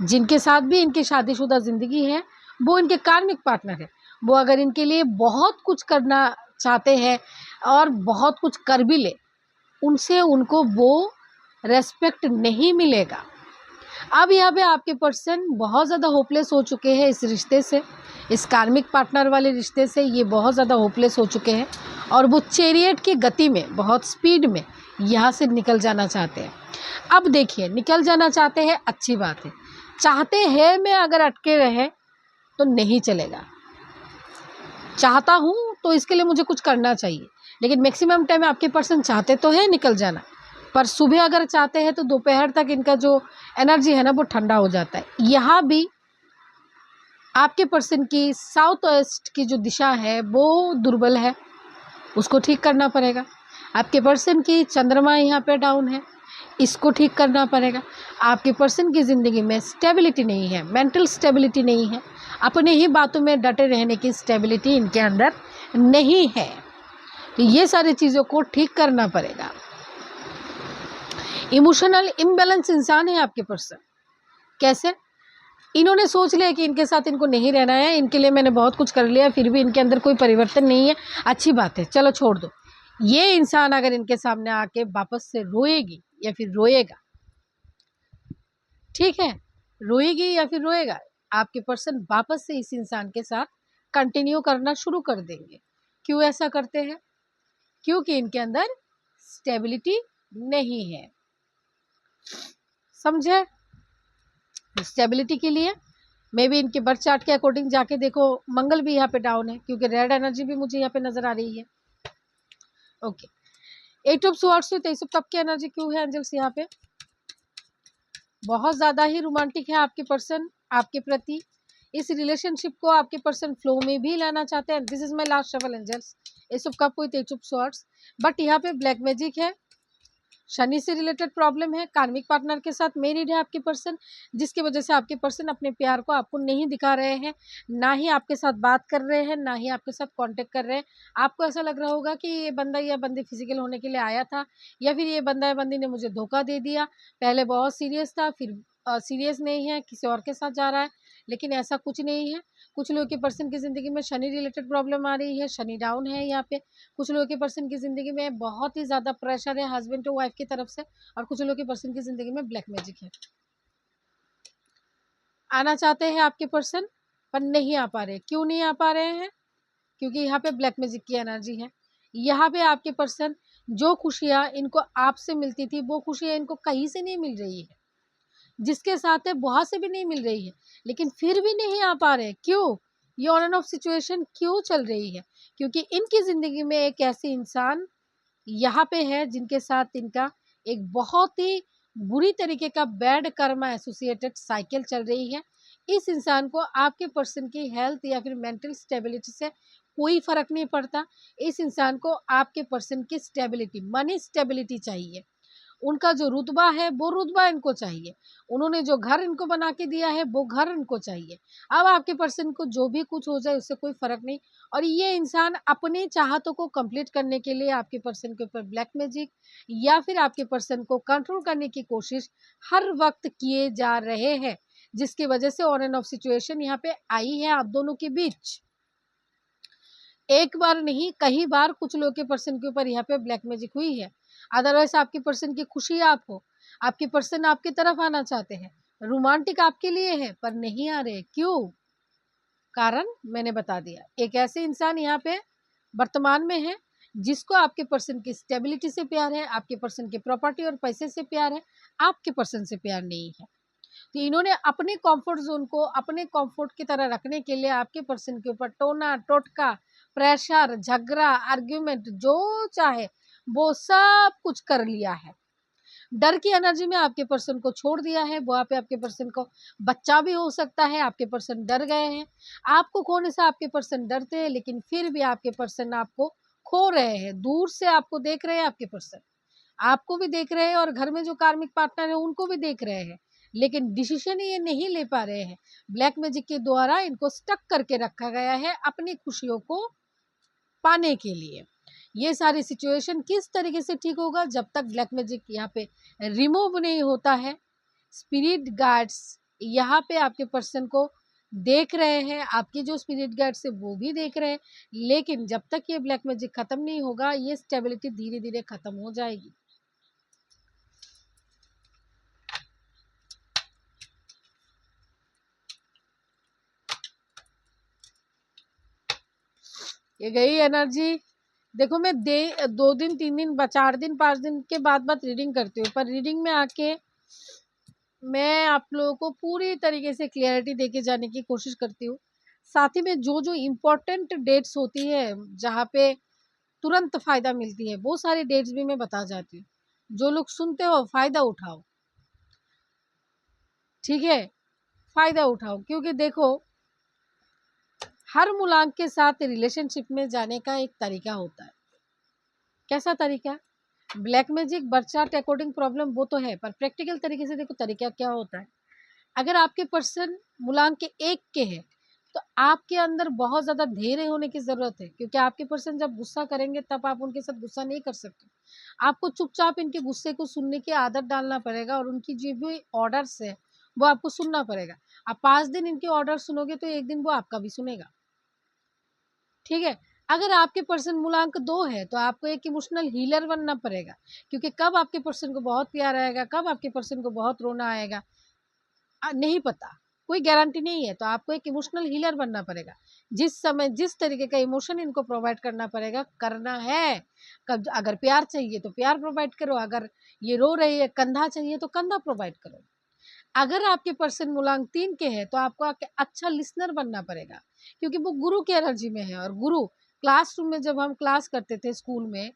जिनके साथ भी इनकी शादीशुदा ज़िंदगी है वो इनके कार्मिक पार्टनर है। वो अगर इनके लिए बहुत कुछ करना चाहते हैं और बहुत कुछ कर भी ले, उनसे उनको वो रेस्पेक्ट नहीं मिलेगा। अब यहाँ पे आपके पर्सन बहुत ज़्यादा होपलेस हो चुके हैं इस रिश्ते से, इस कार्मिक पार्टनर वाले रिश्ते से ये बहुत ज़्यादा होपलेस हो चुके हैं, और वो चैरियट की गति में, बहुत स्पीड में यहाँ से निकल जाना चाहते हैं। अब देखिए, निकल जाना चाहते हैं, अच्छी बात है। चाहते हैं में अगर अटके रहे तो नहीं चलेगा। चाहता हूँ तो इसके लिए मुझे कुछ करना चाहिए, लेकिन मैक्सिमम टाइम आपके पर्सन चाहते तो है निकल जाना, पर सुबह अगर चाहते हैं तो दोपहर तक इनका जो एनर्जी है ना वो ठंडा हो जाता है। यहाँ भी आपके पर्सन की साउथ वेस्ट की जो दिशा है वो दुर्बल है, उसको ठीक करना पड़ेगा। आपके पर्सन की चंद्रमा यहाँ पे डाउन है, इसको ठीक करना पड़ेगा। आपके पर्सन की ज़िंदगी में स्टेबिलिटी नहीं है, मेंटल स्टेबिलिटी नहीं है, अपने ही बातों में डटे रहने की स्टेबिलिटी इनके अंदर नहीं है, तो ये सारी चीज़ों को ठीक करना पड़ेगा। इमोशनल इम्बैलेंस इंसान है आपके पर्सन। कैसे? इन्होंने सोच लिया कि इनके साथ इनको नहीं रहना है, इनके लिए मैंने बहुत कुछ कर लिया, फिर भी इनके अंदर कोई परिवर्तन नहीं है। अच्छी बात है, चलो छोड़ दो। ये इंसान अगर इनके सामने आके वापस से रोएगी या फिर रोएगा, ठीक है, रोएगी या फिर रोएगा, आपके पर्सन वापस से इस इंसान के साथ कंटिन्यू करना शुरू कर देंगे। क्यों ऐसा करते हैं? क्योंकि इनके अंदर स्टेबिलिटी नहीं है। समझे? स्टेबिलिटी के लिए मे भी इनके बर्थ चार्ट के अकॉर्डिंग जाके देखो, मंगल भी यहाँ पे डाउन है, क्योंकि रेड एनर्जी भी मुझे यहाँ पे नजर आ रही है। ओके, 8 ऑफ स्वॉर्ड्स से 23 कप की एनर्जी क्यों है एंजल्स यहाँ पे? बहुत ज़्यादा ही रोमांटिक है आपके पर्सन आपके प्रति। इस रिलेशनशिप को आपके पर्सन फ्लो में भी लाना चाहते हैं। This is my last shuffle angels. Ace of cup with 8 of swords, but यहाँ पे ब्लैक मैजिक है, शनि से रिलेटेड प्रॉब्लम है, कार्मिक पार्टनर के साथ मैरिड है आपके पर्सन, जिसकी वजह से आपके पर्सन अपने प्यार को आपको नहीं दिखा रहे हैं, ना ही आपके साथ बात कर रहे हैं, ना ही आपके साथ कांटेक्ट कर रहे हैं। आपको ऐसा लग रहा होगा कि ये बंदा या बंदी फिजिकल होने के लिए आया था, या फिर ये बंदा या बंदी ने मुझे धोखा दे दिया, पहले बहुत सीरियस था, फिर सीरियस नहीं है, किसी और के साथ जा रहा है, लेकिन ऐसा कुछ नहीं है। कुछ लोगों के पर्सन की ज़िंदगी में शनि रिलेटेड प्रॉब्लम आ रही है, शनि डाउन है यहाँ पे। कुछ लोगों के पर्सन की ज़िंदगी में बहुत ही ज़्यादा प्रेशर है हस्बैंड टू वाइफ की तरफ से, और कुछ लोगों के पर्सन की ज़िंदगी में ब्लैक मैजिक है। आना चाहते हैं आपके पर्सन पर नहीं आ पा रहे। क्यों नहीं आ पा रहे हैं? क्योंकि यहाँ पे ब्लैक मैजिक की एनर्जी है। यहाँ पे आपके पर्सन, जो खुशियाँ इनको आपसे मिलती थी वो खुशियाँ इनको कहीं से नहीं मिल रही है, जिसके साथ है वहां से भी नहीं मिल रही है, लेकिन फिर भी नहीं आ पा रहे। क्यों? ये ऑन एंड ऑफ सिचुएशन क्यों चल रही है? क्योंकि इनकी जिंदगी में एक ऐसी इंसान यहाँ पे है जिनके साथ इनका एक बहुत ही बुरी तरीके का बैड कर्मा एसोसिएटेड साइकिल चल रही है। इस इंसान को आपके पर्सन की हेल्थ या फिर मेंटल स्टेबिलिटी से कोई फर्क नहीं पड़ता। इस इंसान को आपके पर्सन की स्टेबिलिटी, मनी स्टेबिलिटी चाहिए। उनका जो रुतबा है वो रुतबा इनको चाहिए। उन्होंने जो घर इनको बना के दिया है वो घर इनको चाहिए। अब आपके पर्सन को जो भी कुछ हो जाए उससे कोई फर्क नहीं। और ये इंसान अपनी चाहतों को कंप्लीट करने के लिए आपके पर्सन के ऊपर ब्लैक मैजिक या फिर आपके पर्सन को कंट्रोल करने की कोशिश हर वक्त किए जा रहे हैं, जिसकी वजह से ऑन एंड ऑफ सिचुएशन यहाँ पे आई है आप दोनों के बीच। एक बार नहीं, कई बार कुछ लोग के पर्सन के ऊपर यहाँ पे ब्लैक मैजिक हुई है। अदरवाइज आपके पर्सन की खुशी आप हो, आपके पर्सन आपकी तरफ आना चाहते हैं, रोमांटिक आपके लिए है, पर नहीं आ रहे। क्यों? कारण मैंने बता दिया। एक ऐसे इंसान यहाँ पे वर्तमान में है जिसको आपके पर्सन की स्टेबिलिटी से प्यार है, आपके पर्सन की प्रॉपर्टी और पैसे से प्यार है, आपके पर्सन से प्यार नहीं है। तो इन्होंने अपने कंफर्ट जोन को अपने कंफर्ट की तरह रखने के लिए आपके पर्सन के ऊपर टोना टोटका, प्रेशर, झगड़ा, आर्ग्यूमेंट जो चाहे वो सब कुछ कर लिया है। डर की एनर्जी में आपके पर्सन को छोड़ दिया है। वहाँ पे आपके पर्सन को बच्चा भी हो सकता है, आपके पर्सन डर गए हैं। आपको खोने से आपके पर्सन डरते हैं, लेकिन फिर भी आपके पर्सन आपको खो रहे हैं। दूर से आपको देख रहे हैं आपके पर्सन, आपको भी देख रहे हैं और घर में जो कार्मिक पार्टनर है उनको भी देख रहे हैं, लेकिन डिसीजन ये नहीं ले पा रहे हैं। ब्लैक मैजिक के द्वारा इनको स्टक करके रखा गया है अपनी खुशियों को पाने के लिए। ये सारी सिचुएशन किस तरीके से ठीक होगा? जब तक ब्लैक मैजिक यहाँ पे रिमूव नहीं होता है। स्पिरिट गाइड्स यहाँ पे आपके पर्सन को देख रहे हैं, आपके जो स्पिरिट गाइड्स है वो भी देख रहे हैं, लेकिन जब तक ये ब्लैक मैजिक खत्म नहीं होगा, ये स्टेबिलिटी धीरे धीरे खत्म हो जाएगी। ये गई एनर्जी। देखो मैं 2 दिन 3 दिन 4 दिन 5 दिन के बाद रीडिंग करती हूँ, पर रीडिंग में आके मैं आप लोगों को पूरी तरीके से क्लियरिटी देके जाने की कोशिश करती हूँ। साथ ही में जो जो इम्पोर्टेंट डेट्स होती है जहाँ पे तुरंत फायदा मिलती है, वो सारी डेट्स भी मैं बता जाती हूँ। जो लोग सुनते हो फायदा उठाओ, ठीक है? फायदा उठाओ, क्योंकि देखो हर मूलांक के साथ रिलेशनशिप में जाने का एक तरीका होता है। कैसा तरीका? Black magic birth chart according problem वो तो है, पर प्रैक्टिकल तरीके से देखो तरीका क्या होता है। अगर आपके पर्सन मूलांक के 1 के हैं, तो आपके अंदर बहुत ज़्यादा धैर्य होने की ज़रूरत है, क्योंकि आपके पर्सन जब गुस्सा करेंगे तब आप उनके साथ गुस्सा नहीं कर सकते। आपको चुपचाप इनके गुस्से को सुनने की आदत डालना पड़ेगा और उनकी जो भी ऑर्डर्स है वो आपको सुनना पड़ेगा। आप 5 दिन इनके ऑर्डर सुनोगे तो एक दिन वो आपका भी सुनेगा, ठीक है? अगर आपके पर्सन मूलांक 2 है तो आपको एक इमोशनल हीलर बनना पड़ेगा, क्योंकि कब आपके पर्सन को बहुत प्यार आएगा, कब आपके पर्सन को बहुत रोना आएगा, नहीं पता, कोई गारंटी नहीं है। तो आपको एक इमोशनल हीलर बनना पड़ेगा। जिस समय जिस तरीके का इमोशन इनको प्रोवाइड करना पड़ेगा, करना है। कब अगर प्यार चाहिए तो प्यार प्रोवाइड करो, अगर ये रो रही है कंधा चाहिए तो कंधा प्रोवाइड करो। अगर आपके पर्सन मूलांक 3 के हैं तो आपको अच्छा लिसनर बनना पड़ेगा, क्योंकि वो गुरु की एनर्जी में है। और गुरु क्लासरूम में जब हम क्लास करते थे स्कूल में,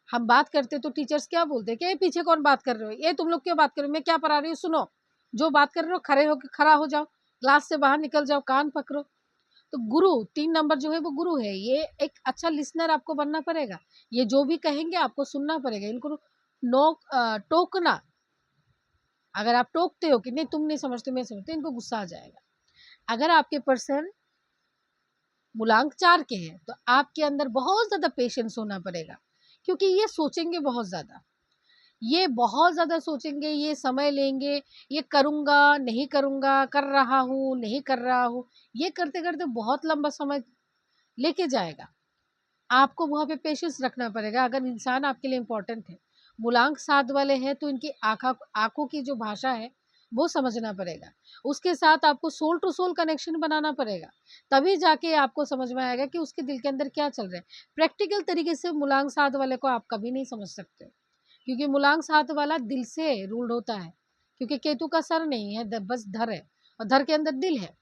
हम बात करते तो टीचर्स क्या बोलते कि ये पीछे कौन बात कर रहे हो, ये तुम लोग क्यों बात कर रहे हो, मैं क्या पढ़ा रही हूँ सुनो, जो बात कर रहे हो खड़े होकर खड़ा हो जाओ, क्लास से बाहर निकल जाओ, कान पकड़ो। तो गुरु 3 नंबर जो है वो गुरु है। ये एक अच्छा लिसनर आपको बनना पड़ेगा। ये जो भी कहेंगे आपको सुनना पड़ेगा। इनको टोकना, अगर आप टोकते हो कि नहीं तुम नहीं समझते मैं समझती, इनको गुस्सा आ जाएगा। अगर आपके पर्सन मूलांक 4 के हैं तो आपके अंदर बहुत ज़्यादा पेशेंस होना पड़ेगा, क्योंकि ये सोचेंगे बहुत ज़्यादा, ये बहुत ज़्यादा सोचेंगे, ये समय लेंगे, ये करूँगा, नहीं करूँगा, कर रहा हूँ, नहीं कर रहा हूँ, ये करते-करते बहुत लंबा समय लेके जाएगा। आपको वहाँ पे पेशेंस रखना पड़ेगा अगर इंसान आपके लिए इम्पोर्टेंट है। मूलांक 7 वाले हैं तो इनकी आँखों की जो भाषा है वो समझना पड़ेगा। उसके साथ आपको सोल टू सोल कनेक्शन बनाना पड़ेगा। तभी जाके आपको समझ में आएगा कि उसके दिल के अंदर क्या चल रहा है। प्रैक्टिकल तरीके से मूलांक 7 वाले को आप कभी नहीं समझ सकते, क्योंकि मूलांक 7 वाला दिल से रूल्ड होता है, क्योंकि केतु का सर नहीं है, बस धर है और धर के अंदर दिल है।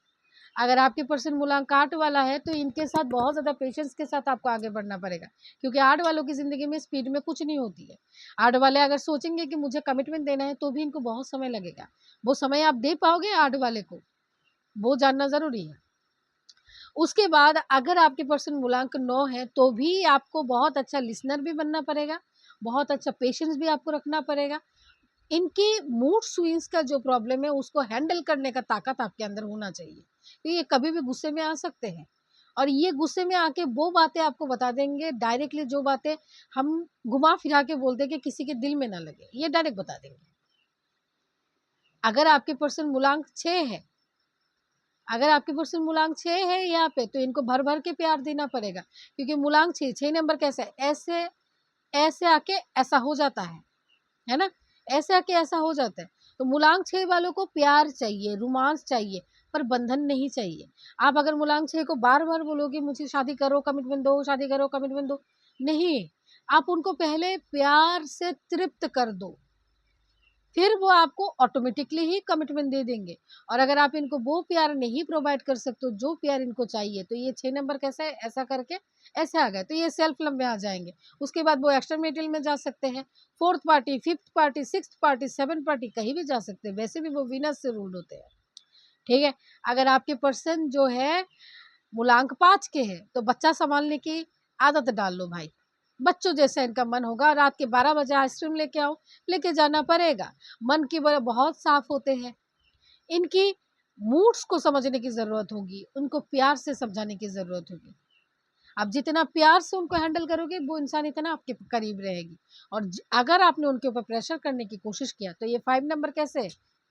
अगर आपके पर्सन मूलांक 8 वाला है तो इनके साथ बहुत ज़्यादा पेशेंस के साथ आपको आगे बढ़ना पड़ेगा, क्योंकि 8 वालों की ज़िंदगी में स्पीड में कुछ नहीं होती है। 8 वाले अगर सोचेंगे कि मुझे कमिटमेंट देना है तो भी इनको बहुत समय लगेगा। वो समय आप दे पाओगे 8 वाले को, वो जानना ज़रूरी है। उसके बाद अगर आपके पर्सन मूलांक 9 है तो भी आपको बहुत अच्छा लिसनर भी बनना पड़ेगा, बहुत अच्छा पेशेंस भी आपको रखना पड़ेगा। इनके मूड स्विंग्स का जो प्रॉब्लम है उसको हैंडल करने का ताकत आपके अंदर होना चाहिए, तो ये कभी भी गुस्से में आ सकते हैं और ये गुस्से में आके वो बातें आपको बता देंगे डायरेक्टली, जो बातें हम घुमा फिरा के बोलते हैं कि किसी के दिल में ना लगे, ये डायरेक्ट बता देंगे। अगर आपके पर्सन मूलांक 6 है अगर आपके पर्सन मूलांक 6 है यहाँ पे तो इनको भर भर के प्यार देना पड़ेगा, क्योंकि मूलांक 6 नंबर कैसा है, ऐसे ऐसे आके ऐसा हो जाता है ना, ऐसे आके ऐसा हो जाता है। तो मूलांक 6 वालों को प्यार चाहिए, रोमांस चाहिए, पर बंधन नहीं चाहिए। आप अगर मूलांक 6 को बार बार बोलोगे मुझे शादी करो, कमिटमेंट दो, शादी करो, कमिटमेंट दो, नहीं, आप उनको पहले प्यार से तृप्त कर दो, फिर वो आपको ऑटोमेटिकली ही कमिटमेंट दे देंगे। और अगर आप इनको वो प्यार नहीं प्रोवाइड कर सकते जो प्यार इनको चाहिए, तो ये 6 नंबर कैसा है, ऐसा करके ऐसे आ गए, तो ये सेल्फ लव में आ जाएंगे। उसके बाद वो एक्स्ट्रा मैरिटल में जा सकते हैं, 4th party, 5th party, 6th party, 7th party, कहीं भी जा सकते हैं। वैसे भी वो वीनस से रूल्ड होते हैं, ठीक है। अगर आपके पर्सन जो है मूलांक 5 के हैं तो बच्चा संभालने की आदत डाल लो भाई। बच्चों जैसा इनका मन होगा, रात के 12 बजे आइसक्रीम लेके आओ, लेके जाना पड़ेगा। मन की वजह बहुत साफ होते हैं, इनकी मूड्स को समझने की ज़रूरत होगी, उनको प्यार से समझाने की ज़रूरत होगी। आप जितना प्यार से उनको हैंडल करोगे, वो इंसान इतना आपके करीब रहेगी। और अगर आपने उनके ऊपर प्रेशर करने की कोशिश किया, तो ये 5 नंबर कैसे,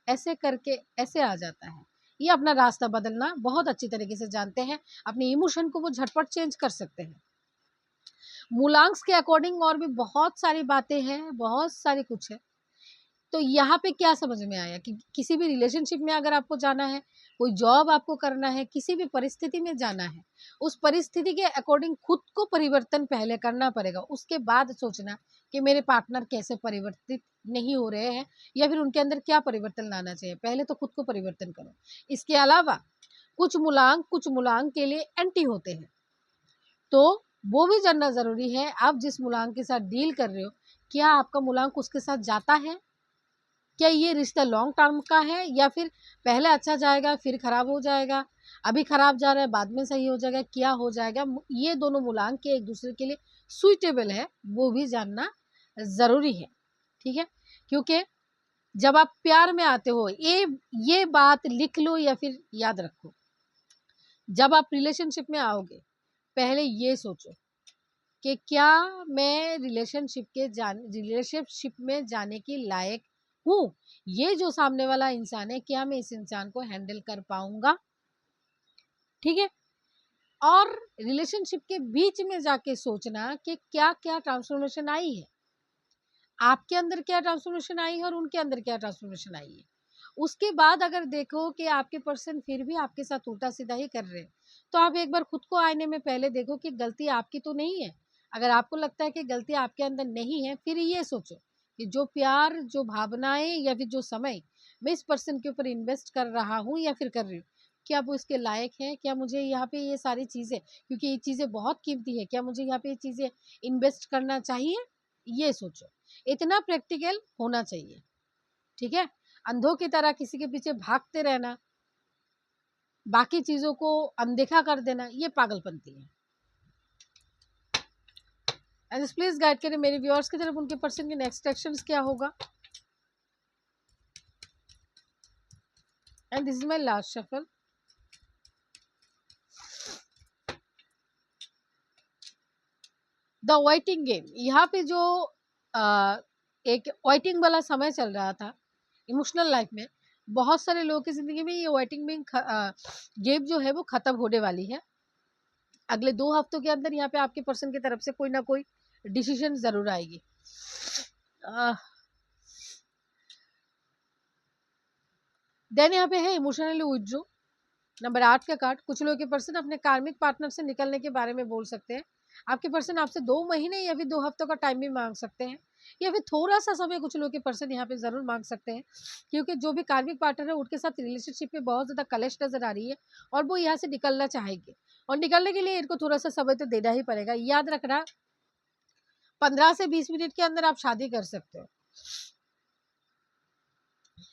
ऐसे करके ऐसे आ जाता है। ये अपना रास्ता बदलना बहुत अच्छी तरीके से जानते हैं, अपनी इमोशन को वो झटपट चेंज कर सकते हैं। मूलांक्स के अकॉर्डिंग और भी बहुत सारी बातें हैं, बहुत सारी कुछ है। तो यहाँ पे क्या समझ में आया कि किसी भी रिलेशनशिप में अगर आपको जाना है, कोई जॉब आपको करना है, किसी भी परिस्थिति में जाना है, उस परिस्थिति के अकॉर्डिंग खुद को परिवर्तन पहले करना पड़ेगा। उसके बाद सोचना कि मेरे पार्टनर कैसे परिवर्तित नहीं हो रहे हैं, या फिर उनके अंदर क्या परिवर्तन लाना चाहिए। पहले तो खुद को परिवर्तन करो। इसके अलावा कुछ मूलांक के लिए एंटी होते हैं, तो वो भी जानना ज़रूरी है। आप जिस मूलांक के साथ डील कर रहे हो, क्या आपका मूलांक उसके साथ जाता है? क्या ये रिश्ता लॉन्ग टर्म का है, या फिर पहले अच्छा जाएगा फिर खराब हो जाएगा, अभी खराब जा रहा है बाद में सही हो जाएगा, क्या हो जाएगा? ये दोनों मूलांक के एक दूसरे के लिए सुइटेबल है, वो भी जानना ज़रूरी है, ठीक है। क्योंकि जब आप प्यार में आते हो, ये बात लिख लो या फिर याद रखो, जब आप रिलेशनशिप में आओगे, पहले ये सोचो कि क्या मैं रिलेशनशिप में जाने की लायक हूँ? ये जो सामने वाला इंसान है, क्या मैं इस इंसान को हैंडल कर पाऊंगा? ठीक है। और रिलेशनशिप के बीच में जाके सोचना कि क्या क्या ट्रांसफॉर्मेशन आई है, आपके अंदर क्या ट्रांसफॉर्मेशन आई है और उनके अंदर क्या ट्रांसफॉर्मेशन आई है। उसके बाद अगर देखो कि आपके पर्सन फिर भी आपके साथ उल्टा सीधा ही कर रहे हैं, तो आप एक बार खुद को आईने में पहले देखो कि गलती आपकी तो नहीं है। अगर आपको लगता है कि गलती आपके अंदर नहीं है, फिर ये सोचो कि जो प्यार, जो भावनाएं या फिर जो समय मैं इस पर्सन के ऊपर इन्वेस्ट कर रहा हूँ या फिर कर रही हूँ, क्या वो इसके लायक है? क्या मुझे यहाँ पे ये सारी चीज़ें, क्योंकि ये चीज़ें बहुत कीमती है, क्या मुझे यहाँ पे ये चीज़ें इन्वेस्ट करना चाहिए? ये सोचो। इतना प्रैक्टिकल होना चाहिए, ठीक है। अंधों की तरह किसी के पीछे भागते रहना, बाकी चीजों को अनदेखा कर देना, ये पागलपंती है। एंड प्लीज गाइड करें मेरे व्यूअर्स की तरफ, उनके पर्सन के नेक्स्ट एक्शंस क्या होगा। And this is my last shuffle. The waiting game, यहाँ पे जो एक वाइटिंग वाला समय चल रहा था इमोशनल लाइफ में, बहुत सारे लोगों की जिंदगी में ये वाइटिंग गेम जो है वो खत्म होने वाली है। अगले 2 हफ्तों के अंदर यहाँ पे आपके पर्सन की तरफ से कोई ना कोई डिसीजन जरूर आएगी। देन यहाँ पे है इमोशनली विथड्रॉ, नंबर 8 का कार्ड। कुछ लोगों के पर्सन अपने कार्मिक पार्टनर से निकलने के बारे में बोल सकते हैं। आपके पर्सन आपसे 2 महीने या फिर 2 हफ्तों का टाइम भी मांग सकते हैं, या फिर थोड़ा सा समय कुछ लोगों के पर्सन यहाँ पे जरूर मांग सकते हैं, क्योंकि जो भी कार्मिक पार्टनर है उनके साथ रिलेशनशिप में बहुत ज्यादा कलेश नजर आ रही है, और वो यहाँ से निकलना चाहेंगे, और निकलने के लिए इनको थोड़ा सा समय तो देना ही पड़ेगा। याद रखना, 15 से 20 मिनट के अंदर आप शादी कर सकते हो,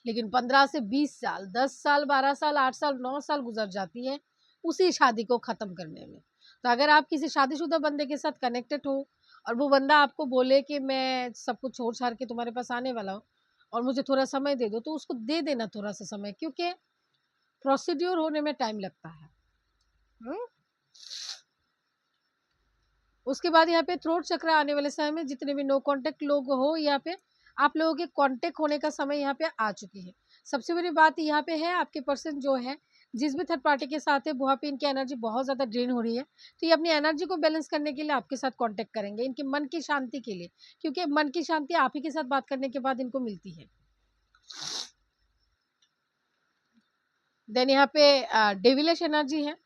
लेकिन 15 से 20 साल, 10 साल, 12 साल, 8 साल, 9 साल गुजर जाती है उसी शादी को ख़त्म करने में। तो अगर आप किसी शादीशुदा बंदे के साथ कनेक्टेड हो, और वो बंदा आपको बोले कि मैं सब कुछ छोड़ छाड़ के तुम्हारे पास आने वाला हूँ और मुझे थोड़ा समय दे दो, तो उसको दे देना थोड़ा सा समय, क्योंकि प्रोसीड्योर होने में टाइम लगता है। उसके बाद यहाँ पे थ्रोट चक्र आने वाले समय में जितने भी नो कांटेक्ट लोग हो, यहाँ पे आप लोगों के कांटेक्ट होने का समय यहाँ पे आ चुकी है। सबसे बड़ी बात यहाँ पे है, आपके पर्सन जो है जिस भी थर्ड पार्टी के साथ है वहाँ पे इनकी एनर्जी बहुत ज़्यादा ड्रेन हो रही है, तो ये अपनी एनर्जी को बैलेंस करने के लिए आपके साथ कांटेक्ट करेंगे, इनके मन की शांति के लिए, क्योंकि मन की शांति आप ही के साथ बात करने के बाद इनको मिलती है। देन यहाँ पे डेविलिश एनर्जी है,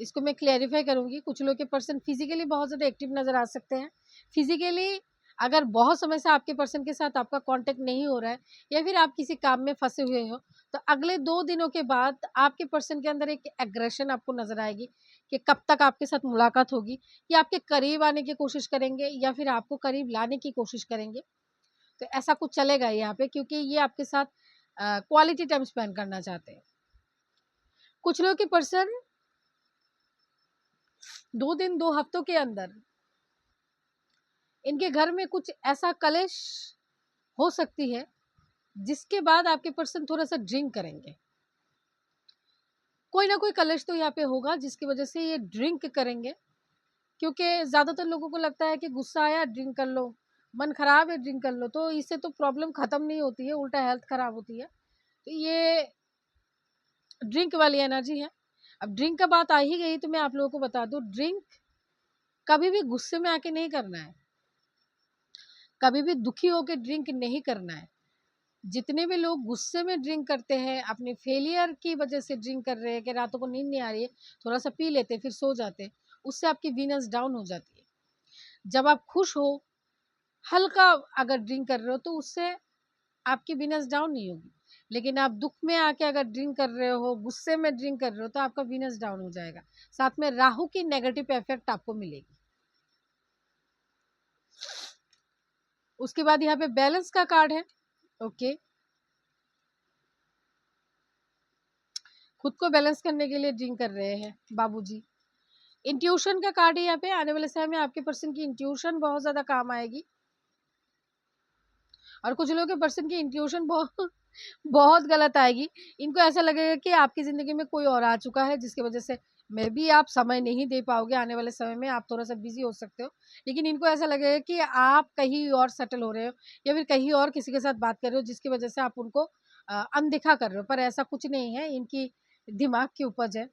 इसको मैं क्लैरिफाई करूंगी। कुछ लोग के पर्सन फिजिकली बहुत ज़्यादा एक्टिव नज़र आ सकते हैं। फिजिकली अगर बहुत समय से आपके पर्सन के साथ आपका कांटेक्ट नहीं हो रहा है या फिर आप किसी काम में फंसे हुए हो, तो अगले 2 दिनों के बाद आपके पर्सन के अंदर एक एग्रेशन आपको नज़र आएगी कि कब तक आपके साथ मुलाकात होगी, या आपके करीब आने की कोशिश करेंगे या फिर आपको करीब लाने की कोशिश करेंगे। तो ऐसा कुछ चलेगा यहाँ पे, क्योंकि ये आपके साथ क्वालिटी टाइम स्पेंड करना चाहते हैं। कुछ लोग के पर्सन 2 दिन 2 हफ्तों के अंदर इनके घर में कुछ ऐसा कलेश हो सकती है जिसके बाद आपके पर्सन थोड़ा सा ड्रिंक करेंगे। कोई ना कोई कलेश तो यहाँ पे होगा जिसकी वजह से ये ड्रिंक करेंगे, क्योंकि ज़्यादातर लोगों को लगता है कि गुस्सा आया ड्रिंक कर लो, मन खराब है ड्रिंक कर लो, तो इससे तो प्रॉब्लम ख़त्म नहीं होती है, उल्टा हेल्थ ख़राब होती है। तो ये ड्रिंक वाली एनर्जी है। अब ड्रिंक का बात आ ही गई तो मैं आप लोगों को बता दूं, ड्रिंक कभी भी गुस्से में आके नहीं करना है, कभी भी दुखी होकर ड्रिंक नहीं करना है। जितने भी लोग गुस्से में ड्रिंक करते हैं, अपने फेलियर की वजह से ड्रिंक कर रहे हैं कि रातों को नींद नहीं आ रही है, थोड़ा सा पी लेते फिर सो जाते, उससे आपकी वीनस डाउन हो जाती है। जब आप खुश हो, हल्का अगर ड्रिंक कर रहे हो तो उससे आपकी वीनस डाउन नहीं होगी, लेकिन आप दुख में आके अगर ड्रिंक कर रहे हो, गुस्से में ड्रिंक कर रहे हो, तो आपका वीनस डाउन हो जाएगा, साथ में राहु की नेगेटिव इफेक्ट आपको मिलेगी। उसके बाद यहाँ पे बैलेंस का कार्ड है। ओके, खुद को बैलेंस करने के लिए ड्रिंक कर रहे हैं बाबूजी। इंट्यूशन का कार्ड है यहाँ पे। आने वाले समय में आपके पर्सन की इंट्यूशन बहुत ज़्यादा काम आएगी, और कुछ लोगों के पर्सन की इंट्यूशन बहुत बहुत गलत आएगी। इनको ऐसा लगेगा कि आपकी ज़िंदगी में कोई और आ चुका है, जिसकी वजह से मे बी आप समय नहीं दे पाओगे। आने वाले समय में आप थोड़ा सा बिजी हो सकते हो, लेकिन इनको ऐसा लगेगा कि आप कहीं और सेटल हो रहे हो या फिर कहीं और किसी के साथ बात कर रहे हो, जिसकी वजह से आप उनको अनदेखा कर रहे हो, पर ऐसा कुछ नहीं है, इनकी दिमाग की उपज है।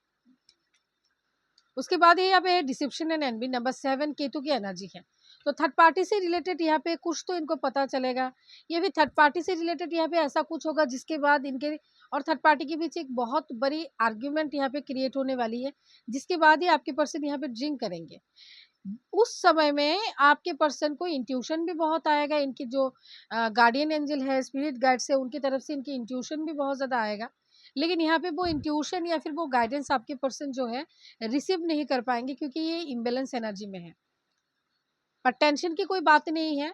उसके बाद ये यहाँ पे deception and envy, number 7 Ketu की एनर्जी है। तो थर्ड पार्टी से रिलेटेड यहाँ पे कुछ तो इनको पता चलेगा, ये भी थर्ड पार्टी से रिलेटेड यहाँ पे ऐसा कुछ होगा जिसके बाद इनके और थर्ड पार्टी के बीच एक बहुत बड़ी आर्ग्यूमेंट यहाँ पे क्रिएट होने वाली है, जिसके बाद ही आपके पर्सन यहाँ पे ड्रिंक करेंगे। उस समय में आपके पर्सन को इंट्यूशन भी बहुत आएगा, इनकी जो गार्डियन एंजल है, स्पिरिट गाइड से, उनकी तरफ से इनकी इंट्यूशन भी बहुत ज़्यादा आएगा, लेकिन यहाँ पे वो इंट्यूशन या फिर वो गाइडेंस आपके पर्सन जो है रिसीव नहीं कर पाएंगे, क्योंकि ये इम्बेलेंस एनर्जी में है। पर टेंशन की कोई बात नहीं है,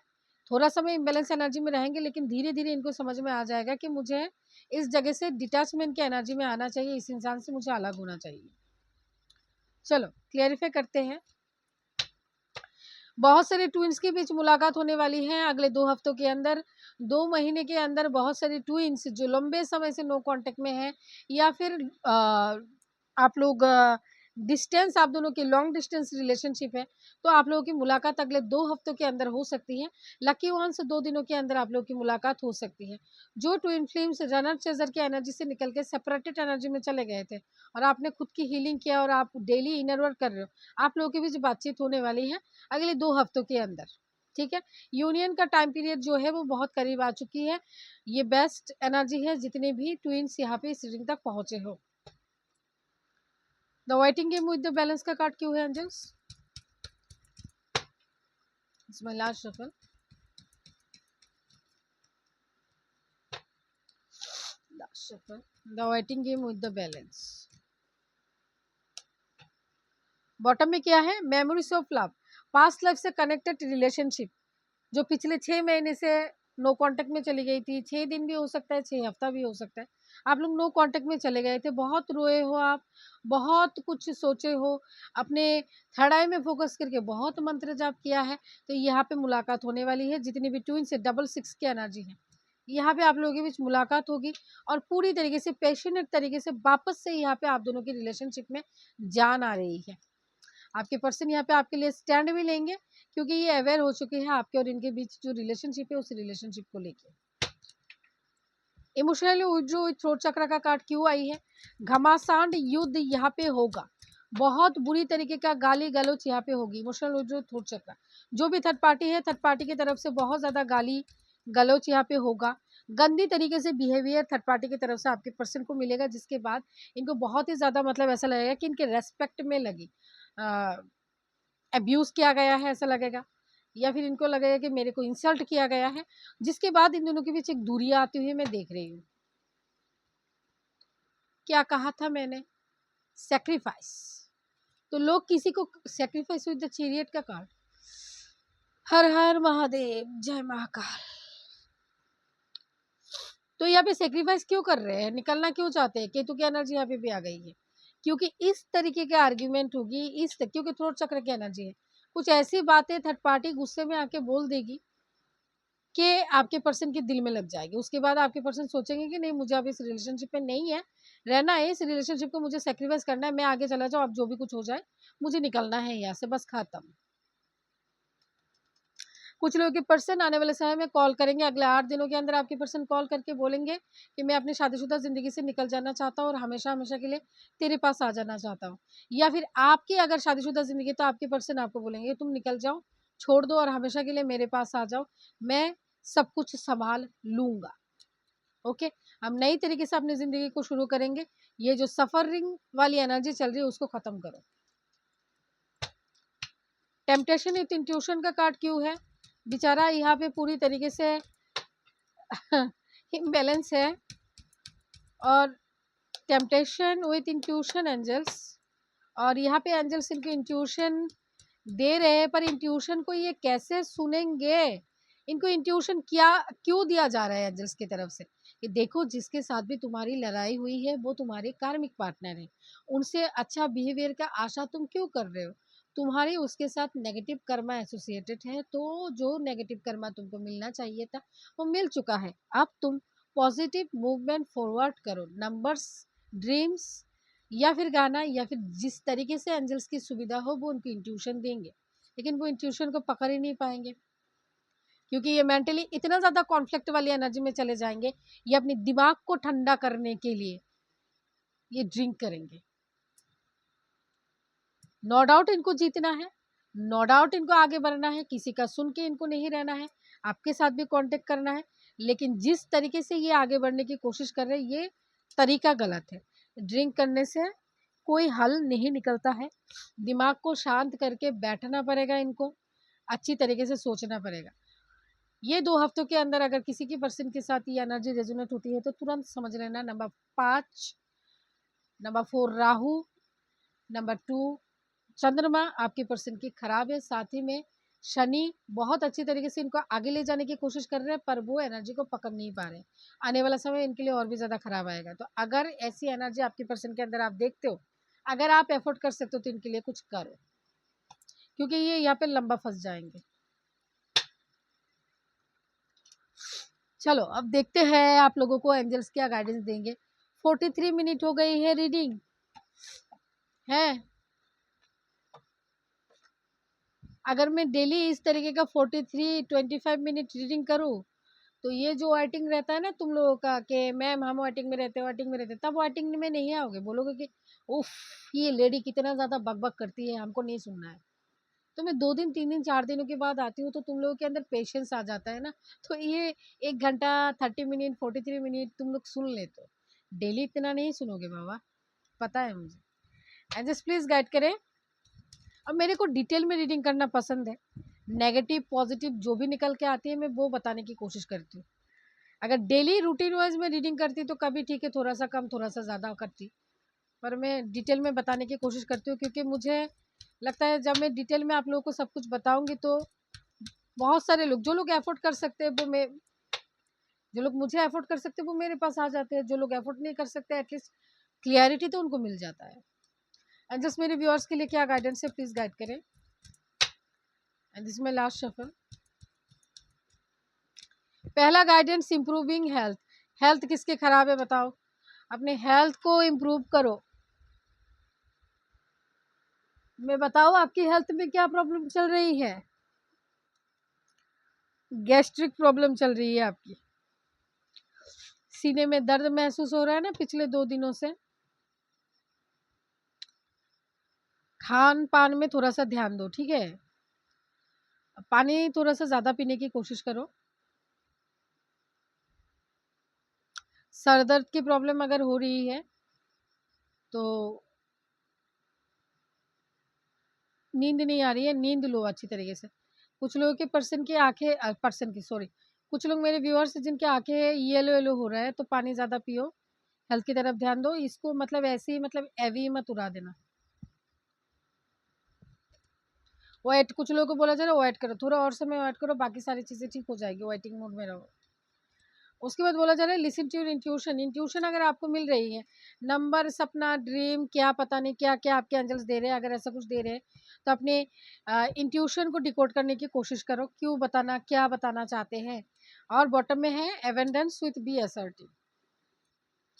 थोड़ा समय इम्बेलेंस एनर्जी में रहेंगे, लेकिन धीरे धीरे इनको समझ में आ जाएगा कि मुझे इस जगह से डिटैचमेंट की एनर्जी में आना चाहिए, इस इंसान से मुझे अलग होना चाहिए। चलो क्लियरिफाई करते हैं। बहुत सारे ट्विन्स के बीच मुलाकात होने वाली है अगले 2 हफ्तों के अंदर। 2 महीने के अंदर बहुत सारे ट्विन्स जो लंबे समय से नो कांटेक्ट में हैं, या फिर आप लोग डिस्टेंस, आप दोनों की लॉन्ग डिस्टेंस रिलेशनशिप है, तो आप लोगों की मुलाकात अगले 2 हफ्तों के अंदर हो सकती है। लकी वन से 2 दिनों के अंदर आप लोगों की मुलाकात हो सकती है। जो ट्विन फ्लेम्स रनर चेजर की एनर्जी से निकल के सेपरेटेड एनर्जी में चले गए थे और आपने खुद की हीलिंग किया और आप डेली इनर वर्क कर रहे हो, आप लोगों के बीच बातचीत होने वाली है अगले 2 हफ्तों के अंदर। ठीक है, यूनियन का टाइम पीरियड जो है वो बहुत करीब आ चुकी है। ये बेस्ट एनर्जी है जितने भी ट्विन्स यहाँ पे इस रीडिंग तक पहुंचे हो। The waiting game with the balance का कार्ड क्यों है angels? It's my last shuffle. Last shuffle, the waiting game with the balance. Bottom में क्या है? Memories of love, past life से कनेक्टेड रिलेशनशिप जो पिछले 6 महीने से नो कांटेक्ट में चली गई थी। 6 दिन भी हो सकता है, 6 हफ्ता भी हो सकता है। आप लोग नो कांटेक्ट में चले गए थे, बहुत रोए हो आप, बहुत कुछ सोचे हो, अपने थर्ड आई में फोकस करके बहुत मंत्र जाप किया है, तो यहाँ पे मुलाकात होने वाली है। जितनी भी ट्विन से 666 की एनर्जी है, यहाँ पे आप लोगों के बीच मुलाकात होगी और पूरी तरीके से पैशनेट तरीके से वापस से यहाँ पे आप दोनों की रिलेशनशिप में जान आ रही है। आपके पर्सन यहाँ पे आपके लिए स्टैंड भी लेंगे, क्योंकि ये अवेयर हो चुके हैं आपके और इनके बीच जो रिलेशनशिप है उस रिलेशनशिप को लेके। इमोशनली विथड्रॉ विथ थ्रोट चक्र का कार्ड क्यों आई है? घमासान युद्ध यहाँ पे होगा, बहुत बुरी तरीके का गाली गलौच यहाँ पे होगी। इमोशनल विथड्रॉ विथ थ्रोट चक्र, जो भी थर्ड पार्टी है, थर्ड पार्टी की तरफ से बहुत ज़्यादा गाली गलौच यहाँ पे होगा। गंदी तरीके से बिहेवियर थर्ड पार्टी की तरफ से आपके पर्सन को मिलेगा, जिसके बाद इनको बहुत ही ज़्यादा मतलब ऐसा लगेगा कि इनके रेस्पेक्ट में लगी अब्यूज़ किया गया है ऐसा लगेगा, या फिर इनको लगेगा कि मेरे को इंसल्ट किया गया है, जिसके बाद इन दोनों के बीच एक दूरियां आती हुई मैं देख रही हूँ। क्या कहा था मैंने? सेक्रीफाइस। तो लोग किसी को सेक्रीफाइस विद द चैरियट का कार्ड। हर हर महादेव, जय महाकाल। तो यहाँ पे सेक्रीफाइस क्यों कर रहे हैं, निकलना क्यों चाहते हैं? केतु की एनर्जी यहाँ पे भी आ गई है, क्योंकि इस तरीके के आर्ग्यूमेंट होगी, क्योंकि थ्रोट चक्र की एनर्जी है। कुछ ऐसी बातें थर्ड पार्टी गुस्से में आके बोल देगी कि आपके पर्सन के दिल में लग जाएगी। उसके बाद आपके पर्सन सोचेंगे कि नहीं, मुझे अब इस रिलेशनशिप में नहीं है रहना है, इस रिलेशनशिप को मुझे सेक्रीफाइस करना है, मैं आगे चला जाऊँ, अब जो भी कुछ हो जाए, मुझे निकलना है यहाँ से, बस खत्म। कुछ लोगों के पर्सन आने वाले समय में कॉल करेंगे, अगले 8 दिनों के अंदर आपके पर्सन कॉल करके बोलेंगे कि मैं अपनी शादीशुदा ज़िंदगी से निकल जाना चाहता हूँ और हमेशा हमेशा के लिए तेरे पास आ जाना चाहता हूँ। या फिर आपकी अगर शादीशुदा ज़िंदगी, तो आपके पर्सन आपको बोलेंगे तुम निकल जाओ, छोड़ दो और हमेशा के लिए मेरे पास आ जाओ, मैं सब कुछ संभाल लूँगा। ओके, हम नई तरीके से अपनी ज़िंदगी को शुरू करेंगे। ये जो सफ़रिंग वाली एनर्जी चल रही है उसको ख़त्म करो। टेम्पटेशन विथ इंट्यूशन का कार्ड क्यों है? बेचारा यहाँ पे पूरी तरीके से इम्बैलेंस है, और टेम्पटेशन विथ इंट्यूशन एंजल्स, और यहाँ पे एंजल्स इनके इंट्यूशन दे रहे हैं, पर इंट्यूशन को ये कैसे सुनेंगे? इनको इंट्यूशन क्या क्यों दिया जा रहा है एंजल्स की तरफ से कि देखो, जिसके साथ भी तुम्हारी लड़ाई हुई है वो तुम्हारे कार्मिक पार्टनर है, उनसे अच्छा बिहेवियर का आशा तुम क्यों कर रहे हो? तुम्हारी उसके साथ नेगेटिव कर्मा एसोसिएटेड है, तो जो नेगेटिव कर्मा तुमको मिलना चाहिए था वो मिल चुका है। अब तुम पॉजिटिव मूवमेंट फॉरवर्ड करो, नंबर्स, ड्रीम्स, या फिर गाना, या फिर जिस तरीके से एंजल्स की सुविधा हो वो उनको इंट्यूशन देंगे, लेकिन वो इंट्यूशन को पकड़ ही नहीं पाएंगे, क्योंकि ये मेंटली इतना ज़्यादा कॉन्फ्लिक्ट वाली एनर्जी में चले जाएंगे। ये अपनी दिमाग को ठंडा करने के लिए ये ड्रिंक करेंगे। नो डाउट इनको जीतना है, नो डाउट इनको आगे बढ़ना है, किसी का सुन के इनको नहीं रहना है, आपके साथ भी कांटेक्ट करना है, लेकिन जिस तरीके से ये आगे बढ़ने की कोशिश कर रहे हैं ये तरीका गलत है। ड्रिंक करने से कोई हल नहीं निकलता है, दिमाग को शांत करके बैठना पड़ेगा, इनको अच्छी तरीके से सोचना पड़ेगा। ये 2 हफ्तों के अंदर अगर किसी की पर्सन के साथ ये एनर्जी रेजोनेट होती है तो तुरंत समझ लेना। नंबर 5, नंबर 4 राहु, नंबर 2 चंद्रमा आपके पर्सन की खराब है, साथ ही में शनि बहुत अच्छी तरीके से इनको आगे ले जाने की कोशिश कर रहे हैं, पर वो एनर्जी को पकड़ नहीं पा रहे। आने वाला समय इनके लिए और भी ज़्यादा खराब आएगा। तो अगर ऐसी एनर्जी आपके पर्सन के अंदर आप देखते हो, अगर आप एफोर्ड कर सकते हो तो इनके लिए कुछ करो, क्योंकि ये यहाँ पे लंबा फंस जाएंगे। चलो अब देखते हैं आप लोगों को एंजल्स क्या गाइडेंस देंगे। 43 मिनट हो गई है रीडिंग है। अगर मैं डेली इस तरीके का 25 मिनट रीडिंग करूँ तो ये जो वाइटिंग रहता है ना तुम लोगों का कि मैम हम वाइटिंग में रहते हैं, वाइटिंग में रहते हैं, तब वाइटिंग में नहीं आओगे, बोलोगे कि उफ ये लेडी कितना ज़्यादा बकबक करती है, हमको नहीं सुनना है। तो मैं 2 दिन 3 दिन 4 दिनों के बाद आती हूँ तो तुम लोगों के अंदर पेशेंस आ जाता है ना, तो ये 1 घंटा 30 मिनट 43 मिनट तुम लोग सुन लेते हो। डेली इतना नहीं सुनोगे बाबा, पता है मुझे। एंड जस्ट प्लीज़ गाइड करें। अब मेरे को डिटेल में रीडिंग करना पसंद है, नेगेटिव पॉजिटिव जो भी निकल के आती है मैं वो बताने की कोशिश करती हूँ। अगर डेली रूटीन वाइज में रीडिंग करती तो कभी ठीक है, थोड़ा सा कम थोड़ा सा ज़्यादा करती, पर मैं डिटेल में बताने की कोशिश करती हूँ, क्योंकि मुझे लगता है जब मैं डिटेल में आप लोगों को सब कुछ बताऊंगी तो बहुत सारे लोग, जो लोग एफोर्ड कर सकते हैं वो मैं, जो लोग मुझे एफोर्ड कर सकते हैं वो मेरे पास आ जाते हैं, जो लोग एफोर्ड नहीं कर सकते एटलीस्ट क्लियरिटी तो उनको मिल जाता है। एंड जस्ट मेरे व्यूअर्स के लिए क्या गाइडेंस है प्लीज़ गाइड करें। And this my last shuffle. पहला गाइडेंस, इंप्रूविंग हेल्थ। हेल्थ किसके खराब है बताओ, अपने हेल्थ को इम्प्रूव करो। मैं बताओ आपकी हेल्थ में क्या प्रॉब्लम चल रही है? गैस्ट्रिक प्रॉब्लम चल रही है आपकी, सीने में दर्द महसूस हो रहा है ना पिछले 2 दिनों से, खान पान में थोड़ा सा ध्यान दो, ठीक है। पानी थोड़ा सा ज़्यादा पीने की कोशिश करो। सर दर्द की प्रॉब्लम अगर हो रही है तो नींद नहीं आ रही है, नींद लो अच्छी तरीके से। कुछ लोगों के पर्सन की आंखें पर्सन की सॉरी कुछ लोग मेरे व्यूअर्स जिनकी आंखें येलो येलो हो रहा है, तो पानी ज़्यादा पियो, हेल्थ की तरफ ध्यान दो। इसको मतलब ऐसे ही मतलब एवी मत उड़ा देना। वेट कुछ लोगों को बोला जा रहा है वेट करो, थोड़ा और समय वेट करो, बाकी सारी चीज़ें ठीक हो जाएगी, वेटिंग मोड में रहो। उसके बाद बोला जा रहा है listen to your intuition. Intuition अगर आपको मिल रही है, नंबर, सपना, ड्रीम, क्या पता नहीं क्या क्या आपके एंजल्स दे रहे हैं, अगर ऐसा कुछ दे रहे हैं तो अपने इंट्यूशन को डिकोड करने की कोशिश करो, क्यों बताना, क्या बताना चाहते हैं। और बॉटम में है एवेंडेंस विथ बी असर्टिव,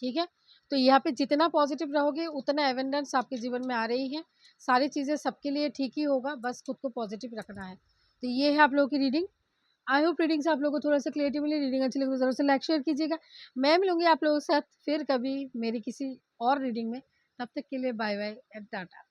ठीक है। तो यहाँ पे जितना पॉजिटिव रहोगे उतना एवेंडेंस आपके जीवन में आ रही है, सारी चीज़ें सबके लिए ठीक ही होगा, बस खुद को पॉजिटिव रखना है। तो ये है आप लोगों की रीडिंग। आई होप रीडिंग से आप लोगों को थोड़ा सा क्लियरिटी मिली। रीडिंग अच्छी लगी तो ज़रूर से लाइक शेयर कीजिएगा। मैं मिलूंगी आप लोगों के साथ फिर कभी मेरी किसी और रीडिंग में। तब तक के लिए बाय बाय एंड टाटा।